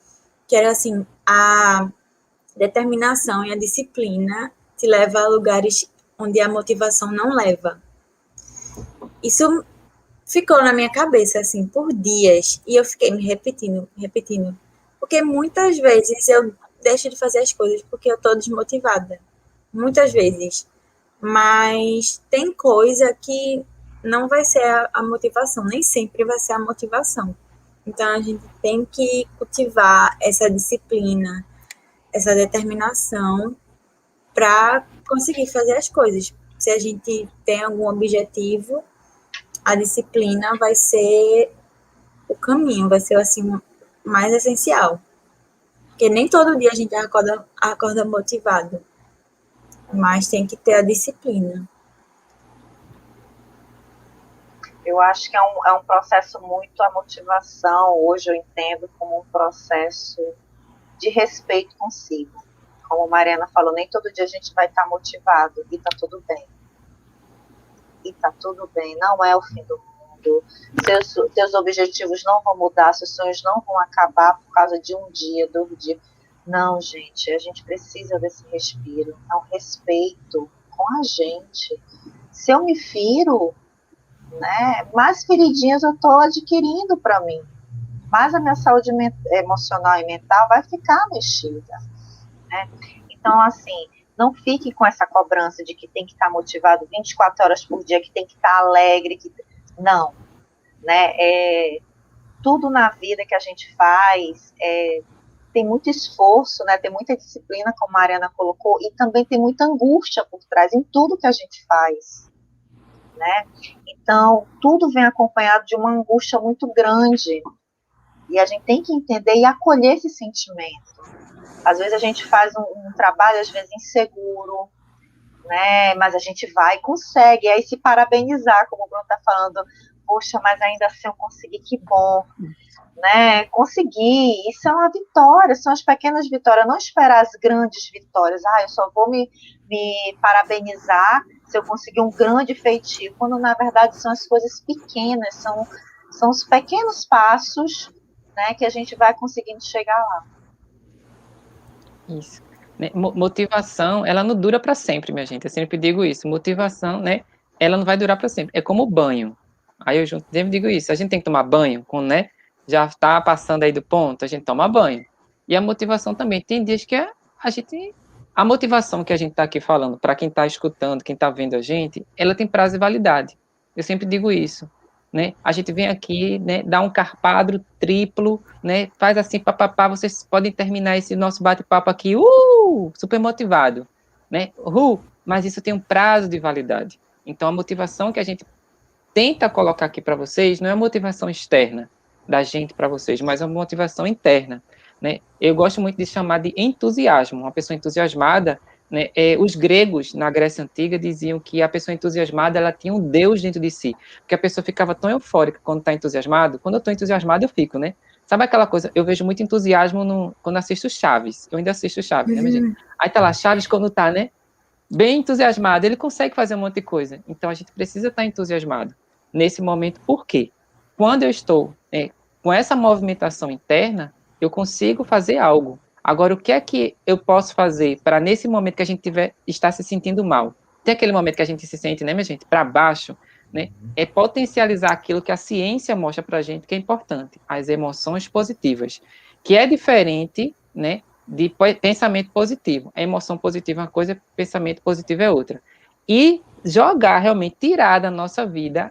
que era assim, a determinação e a disciplina te leva a lugares onde a motivação não leva. Isso ficou na minha cabeça, assim, por dias, e eu fiquei me repetindo, porque muitas vezes eu deixo de fazer as coisas porque eu tô desmotivada, muitas vezes, mas tem coisa que não vai ser a motivação, nem sempre vai ser a motivação. Então, a gente tem que cultivar essa disciplina, essa determinação para conseguir fazer as coisas. Se a gente tem algum objetivo, a disciplina vai ser o caminho, vai ser assim mais essencial. Porque nem todo dia a gente acorda motivado, mas tem que ter a disciplina. Eu acho que é um processo muito, a motivação, hoje eu entendo como um processo de respeito consigo. Como a Mariana falou, nem todo dia a gente vai estar motivado, e tá tudo bem. E tá tudo bem, não é o fim do mundo. Seus objetivos não vão mudar, seus sonhos não vão acabar por causa de um dia, 2 dias. Não, gente, a gente precisa desse respiro, é um respeito com a gente. Se eu me firo, né, mais feridinhas eu estou adquirindo para mim, mais a minha saúde emocional e mental vai ficar mexida, né? Então, assim, não fique com essa cobrança de que tem que estar motivado 24 horas por dia, que tem que estar alegre, não, né? Tudo na vida que a gente faz tem muito esforço, né? Tem muita disciplina, como a Mariana colocou, e também tem muita angústia por trás em tudo que a gente faz, né? Então, tudo vem acompanhado de uma angústia muito grande, e a gente tem que entender e acolher esse sentimento. Às vezes a gente faz um trabalho, às vezes inseguro, né? Mas a gente vai e consegue, e aí se parabenizar, como o Bruno está falando, poxa, mas ainda assim eu consegui, que bom, né? Consegui, isso é uma vitória, são as pequenas vitórias, não esperar as grandes vitórias, eu só vou me parabenizar se eu conseguir um grande feitio, quando na verdade são as coisas pequenas, são os pequenos passos, né, que a gente vai conseguindo chegar lá. Isso. Motivação, ela não dura para sempre, minha gente. Eu sempre digo isso. Motivação, né? Ela não vai durar para sempre. É como banho. Aí eu sempre digo isso. A gente tem que tomar banho, quando, né? Já está passando aí do ponto, a gente toma banho. E a motivação também. Tem dias que a motivação que a gente está aqui falando, para quem está escutando, quem está vendo a gente, ela tem prazo de validade. Eu sempre digo isso. Né? A gente vem aqui, né, dá um carpado triplo, né, faz assim, papapá, vocês podem terminar esse nosso bate-papo aqui, super motivado, né, mas isso tem um prazo de validade. Então, a motivação que a gente tenta colocar aqui para vocês não é a motivação externa da gente para vocês, mas é uma motivação interna, né? Eu gosto muito de chamar de entusiasmo. Uma pessoa entusiasmada, né? Os gregos na Grécia Antiga diziam que a pessoa entusiasmada ela tinha um Deus dentro de si, porque a pessoa ficava tão eufórica quando está entusiasmado. Quando eu estou entusiasmado eu fico, né? Sabe aquela coisa? Eu vejo muito entusiasmo quando assisto Chaves. Eu ainda assisto Chaves, né, minha gente? Aí tá lá Chaves quando tá, né? Bem entusiasmado, ele consegue fazer um monte de coisa. Então a gente precisa estar entusiasmado nesse momento. Por quê? Quando eu estou com essa movimentação interna, eu consigo fazer algo. Agora, o que é que eu posso fazer para nesse momento que a gente está se sentindo mal? Tem aquele momento que a gente se sente, né, minha gente, para baixo, né? É potencializar aquilo que a ciência mostra para a gente que é importante, as emoções positivas, que é diferente, né, de pensamento positivo. A emoção positiva é uma coisa, pensamento positivo é outra. E jogar, realmente, tirar da nossa vida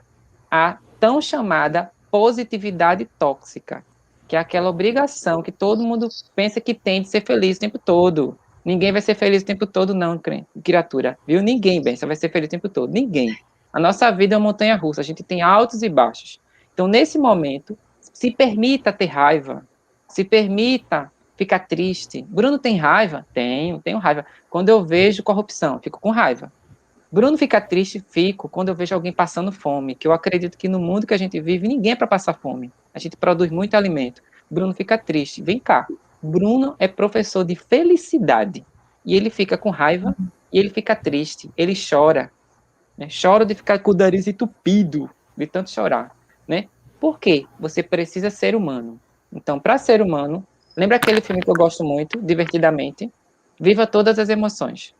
a tão chamada positividade tóxica, que é aquela obrigação que todo mundo pensa que tem de ser feliz o tempo todo. Ninguém vai ser feliz o tempo todo, não, criatura. Viu? Ninguém, bem, você vai ser feliz o tempo todo. Ninguém. A nossa vida é uma montanha-russa, a gente tem altos e baixos. Então, nesse momento, se permita ter raiva, se permita ficar triste. Bruno tem raiva? Tenho raiva. Quando eu vejo corrupção, fico com raiva. Bruno fica triste? Fico. Quando eu vejo alguém passando fome, que eu acredito que no mundo que a gente vive, ninguém é para passar fome. A gente produz muito alimento. Bruno fica triste. Vem cá. Bruno é professor de felicidade. E ele fica com raiva e ele fica triste. Ele chora. Né? Chora de ficar com o nariz entupido, de tanto chorar. Né? Por quê? Você precisa ser humano. Então, para ser humano, lembra aquele filme que eu gosto muito, Divertidamente? Viva todas as emoções.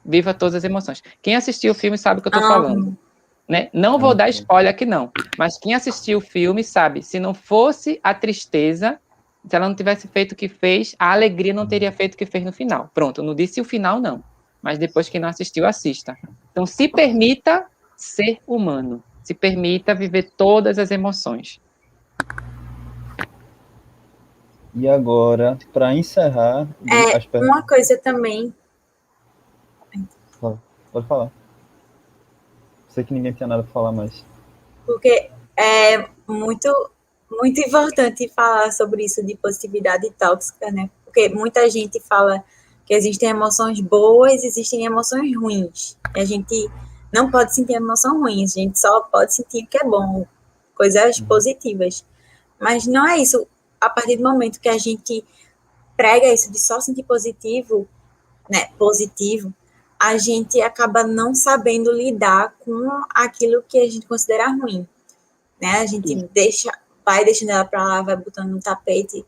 Viva todas as emoções. Quem assistiu o filme sabe o que eu estou falando. Né? Não vou dar spoiler aqui, não. Mas quem assistiu o filme sabe, se não fosse a tristeza, se ela não tivesse feito o que fez, a alegria não teria feito o que fez no final. Pronto, eu não disse o final, não. Mas depois que não assistiu, assista. Então, se permita ser humano. Se permita viver todas as emoções. E agora, para encerrar... Uma coisa também... Pode falar. Sei que ninguém tinha nada para falar mais. Porque é muito muito importante falar sobre isso de positividade tóxica, né? Porque muita gente fala que existem emoções boas, existem emoções ruins. E a gente não pode sentir emoção ruim, a gente só pode sentir o que é bom, coisas positivas. Mas não é isso. A partir do momento que a gente prega isso de só sentir positivo, né, positivo, a gente acaba não sabendo lidar com aquilo que a gente considera ruim, né? A gente vai deixando ela para lá, vai botando no tapete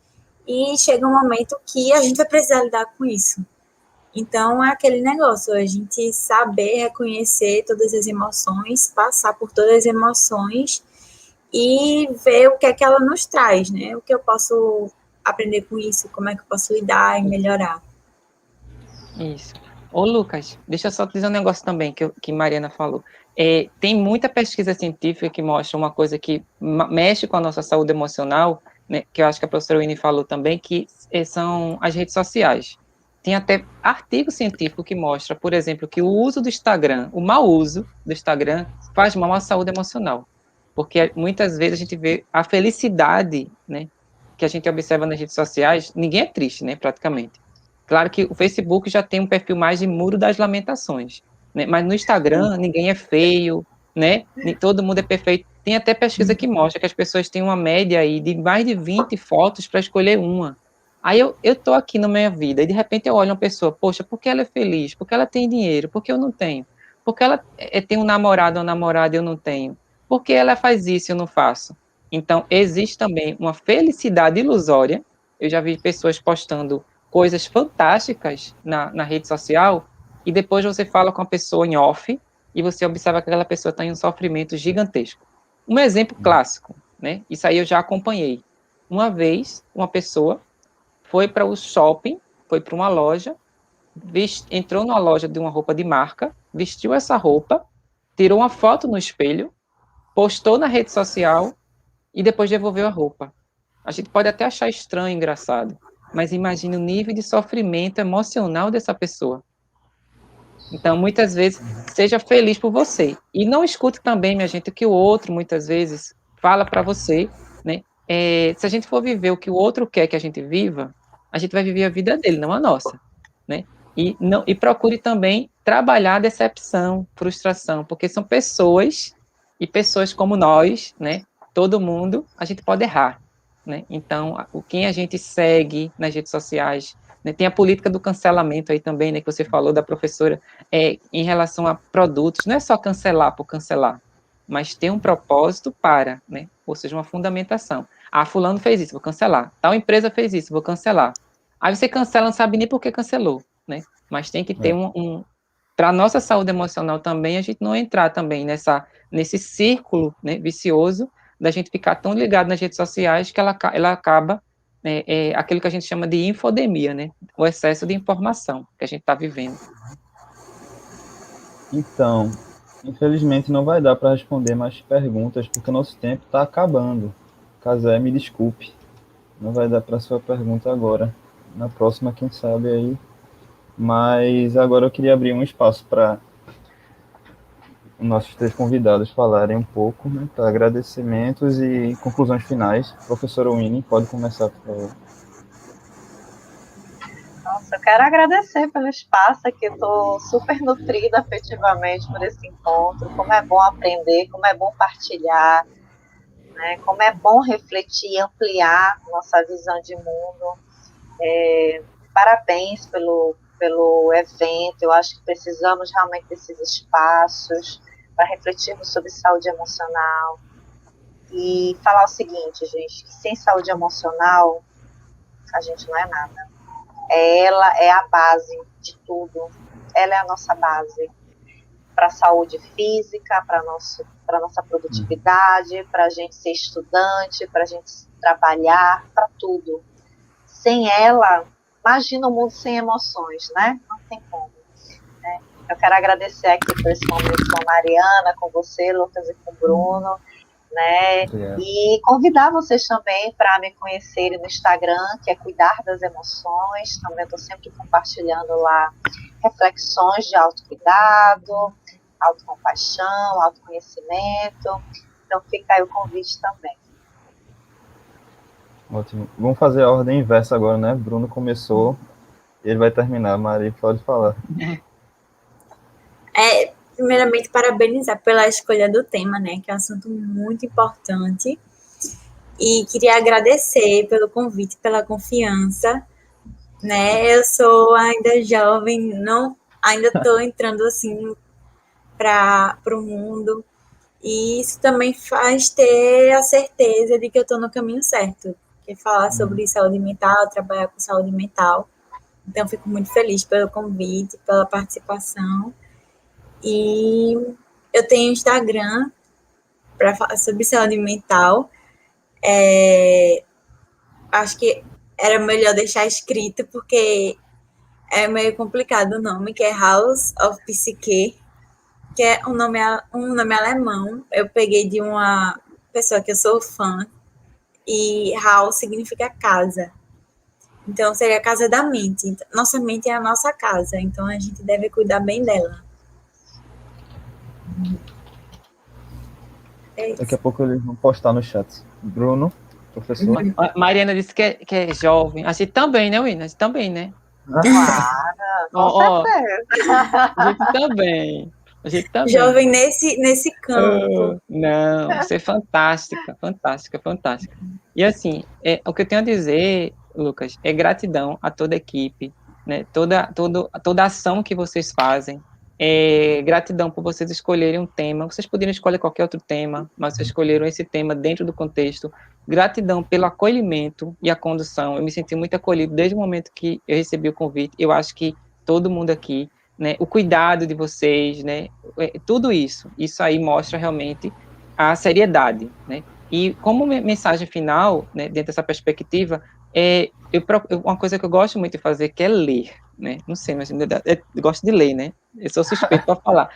e chega um momento que a gente vai precisar lidar com isso. Então, é aquele negócio, a gente saber reconhecer todas as emoções, passar por todas as emoções e ver o que é que ela nos traz, né? O que eu posso aprender com isso, como é que eu posso lidar e melhorar. Isso. Ô, Lucas, deixa eu só te dizer um negócio também que Mariana falou. Tem muita pesquisa científica que mostra uma coisa que mexe com a nossa saúde emocional, né, que eu acho que a professora Winnie falou também, que são as redes sociais. Tem até artigo científico que mostra, por exemplo, que o uso do Instagram, o mau uso do Instagram, faz mal à saúde emocional. Porque muitas vezes a gente vê a felicidade, né, que a gente observa nas redes sociais, ninguém é triste, né, praticamente. Claro que o Facebook já tem um perfil mais de muro das lamentações, né? Mas no Instagram ninguém é feio, né? Todo mundo é perfeito. Tem até pesquisa que mostra que as pessoas têm uma média aí de mais de 20 fotos para escolher uma. Aí eu tô aqui na minha vida e de repente eu olho uma pessoa, poxa, por que ela é feliz? Porque ela tem dinheiro? Porque eu não tenho? Porque ela tem um namorado ou namorada e eu não tenho? Porque ela faz isso e eu não faço? Então, existe também uma felicidade ilusória. Eu já vi pessoas postando coisas fantásticas na rede social, e depois você fala com a pessoa em off, e você observa que aquela pessoa está em um sofrimento gigantesco. Um exemplo clássico, né? Isso aí eu já acompanhei. Uma vez, uma pessoa foi para o shopping, foi para uma loja, entrou numa loja de uma roupa de marca, vestiu essa roupa, tirou uma foto no espelho, postou na rede social e depois devolveu a roupa. A gente pode até achar estranho, engraçado, mas imagine o nível de sofrimento emocional dessa pessoa. Então, muitas vezes, seja feliz por você. E não escute também, minha gente, o que o outro, muitas vezes, fala para você, né? Se a gente for viver o que o outro quer que a gente viva, a gente vai viver a vida dele, não a nossa, né? E procure também trabalhar a decepção, frustração, porque são pessoas, e pessoas como nós, né? Todo mundo, a gente pode errar, né? Então, quem a gente segue nas redes sociais, né? Tem a política do cancelamento aí também, né? Que você falou da professora, em relação a produtos, não é só cancelar por cancelar, mas ter um propósito para, né? Ou seja, uma fundamentação. Ah, fulano fez isso, vou cancelar. Tal empresa fez isso, vou cancelar. Aí você cancela, não sabe nem por que cancelou, né? Mas tem que ter para a nossa saúde emocional também, a gente não entrar também nesse círculo, né, vicioso da gente ficar tão ligado nas redes sociais que ela acaba aquilo que a gente chama de infodemia, né? O excesso de informação que a gente está vivendo. Então, infelizmente não vai dar para responder mais perguntas, porque o nosso tempo está acabando. Casé, me desculpe. Não vai dar para sua pergunta agora. Na próxima, quem sabe aí. Mas agora eu queria abrir um espaço para os nossos três convidados falarem um pouco, né, para agradecimentos e conclusões finais. Professora Winnie, pode começar, por favor. Nossa, eu quero agradecer pelo espaço aqui, estou super nutrida afetivamente por esse encontro, como é bom aprender, como é bom partilhar, né, como é bom refletir, ampliar nossa visão de mundo. Parabéns pelo evento, eu acho que precisamos realmente desses espaços para refletirmos sobre saúde emocional e falar o seguinte, gente, que sem saúde emocional a gente não é nada. Ela é a base de tudo, ela é a nossa base para a saúde física, para a nossa produtividade, para a gente ser estudante, para a gente trabalhar, para tudo. Sem ela, imagina um mundo sem emoções, né? Não tem como. Né? Eu quero agradecer aqui por esse momento com a Mariana, com você, Lucas, e com o Bruno, né? E convidar vocês também para me conhecerem no Instagram, que é Cuidar das Emoções. Também estou sempre compartilhando lá reflexões de autocuidado, autocompaixão, autoconhecimento. Então fica aí o convite também. Ótimo. Vamos fazer a ordem inversa agora, né? Bruno começou, ele vai terminar. Maria, pode falar. Primeiramente, parabenizar pela escolha do tema, né? Que é um assunto muito importante. E queria agradecer pelo convite, pela confiança, né? Eu sou ainda jovem, ainda estou entrando assim para o mundo, e isso também faz ter a certeza de que eu estou no caminho certo, que é falar sobre saúde mental, trabalhar com saúde mental. Então, fico muito feliz pelo convite, pela participação. E eu tenho Instagram para falar sobre saúde mental. Acho que era melhor deixar escrito, porque é meio complicado o nome, que é House of Psyche, que é um nome alemão. Eu peguei de uma pessoa que eu sou fã, e House significa casa. Então, seria a casa da mente. Nossa mente é a nossa casa, então a gente deve cuidar bem dela. É Daqui a isso. pouco eles vão postar no chat. Bruno, professor. Mariana disse que é jovem. A gente também, né, Wina? A gente também, né? Claro, com Ó, certeza. a gente também. A gente também. Jovem nesse campo. Não, você é fantástica, fantástica, fantástica. E assim, o que eu tenho a dizer, Lucas, é gratidão a toda a equipe, né? Toda ação que vocês fazem. Gratidão por vocês escolherem um tema. Vocês poderiam escolher qualquer outro tema, mas vocês escolheram esse tema dentro do contexto. Gratidão pelo acolhimento e a condução. Eu me senti muito acolhido desde o momento que eu recebi o convite. Eu acho que todo mundo aqui, né? O cuidado de vocês, né? Tudo isso aí mostra realmente a seriedade, né? E como mensagem final, né, dentro dessa perspectiva, uma coisa que eu gosto muito de fazer, que é ler, né? Não sei, mas eu gosto de ler, né? Eu sou suspeito para falar.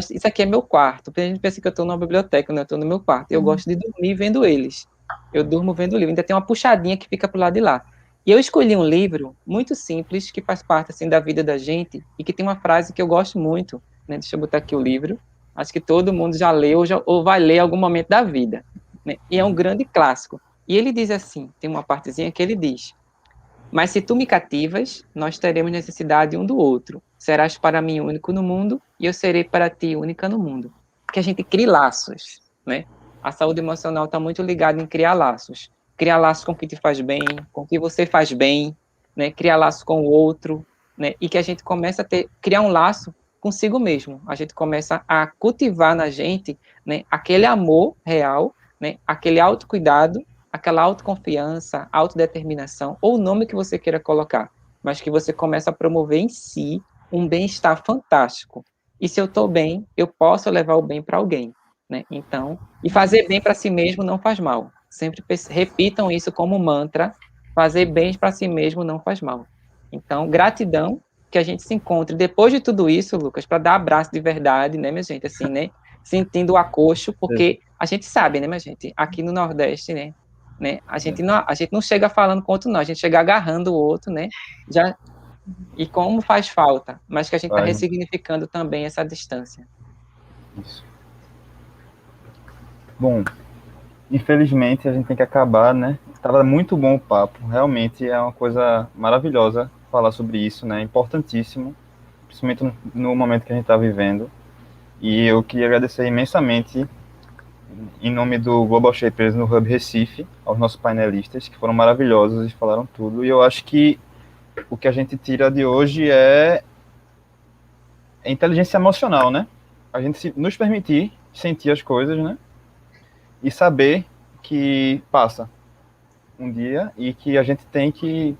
Isso aqui é meu quarto. A gente pensa que eu estou numa biblioteca, né? Eu estou no meu quarto. Eu gosto de dormir vendo eles. Eu durmo vendo o livro. Ainda tem uma puxadinha que fica pro lado de lá. E eu escolhi um livro muito simples, que faz parte, assim, da vida da gente, e que tem uma frase que eu gosto muito, né? Deixa eu botar aqui o livro. Acho que todo mundo já leu ou vai ler em algum momento da vida, né? E é um grande clássico. E ele diz assim, tem uma partezinha que ele diz: mas se tu me cativas, nós teremos necessidade um do outro. Serás para mim único no mundo, e eu serei para ti única no mundo. Que a gente crie laços, né? A saúde emocional está muito ligada em criar laços. Criar laços com o que te faz bem, com o que você faz bem, né? Criar laços com o outro, né? E que a gente começa a criar um laço consigo mesmo. A gente começa a cultivar na gente, né, aquele amor real, né, aquele autocuidado, aquela autoconfiança, autodeterminação, ou o nome que você queira colocar, mas que você começa a promover em si um bem-estar fantástico. E se eu estou bem, eu posso levar o bem para alguém, né? Então, e fazer bem para si mesmo não faz mal. Sempre repitam isso como mantra: fazer bem para si mesmo não faz mal. Então, gratidão, que a gente se encontre depois de tudo isso, Lucas, para dar abraço de verdade, né, minha gente, assim, né? Sentindo o acolcho, porque a gente sabe, né, minha gente, aqui no Nordeste, né? A gente não chega falando com o outro, não. A gente chega agarrando o outro, né? Já, e como faz falta, mas que a gente está ressignificando também essa distância. Isso. Bom, infelizmente a gente tem que acabar, né? Tava muito bom o papo. Realmente é uma coisa maravilhosa falar sobre isso, né? Importantíssimo, principalmente no momento que a gente está vivendo. E eu queria agradecer imensamente, em nome do Global Shapers no Hub Recife, aos nossos painelistas, que foram maravilhosos e falaram tudo. E eu acho que o que a gente tira de hoje é inteligência emocional, né? A gente nos permitir sentir as coisas, né? E saber que passa um dia e que a gente tem que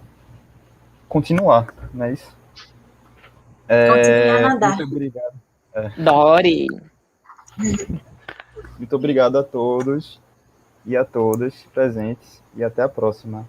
continuar, não é isso? Continue a nadar. Muito obrigado. Dori! Muito obrigado a todos e a todas presentes e até a próxima.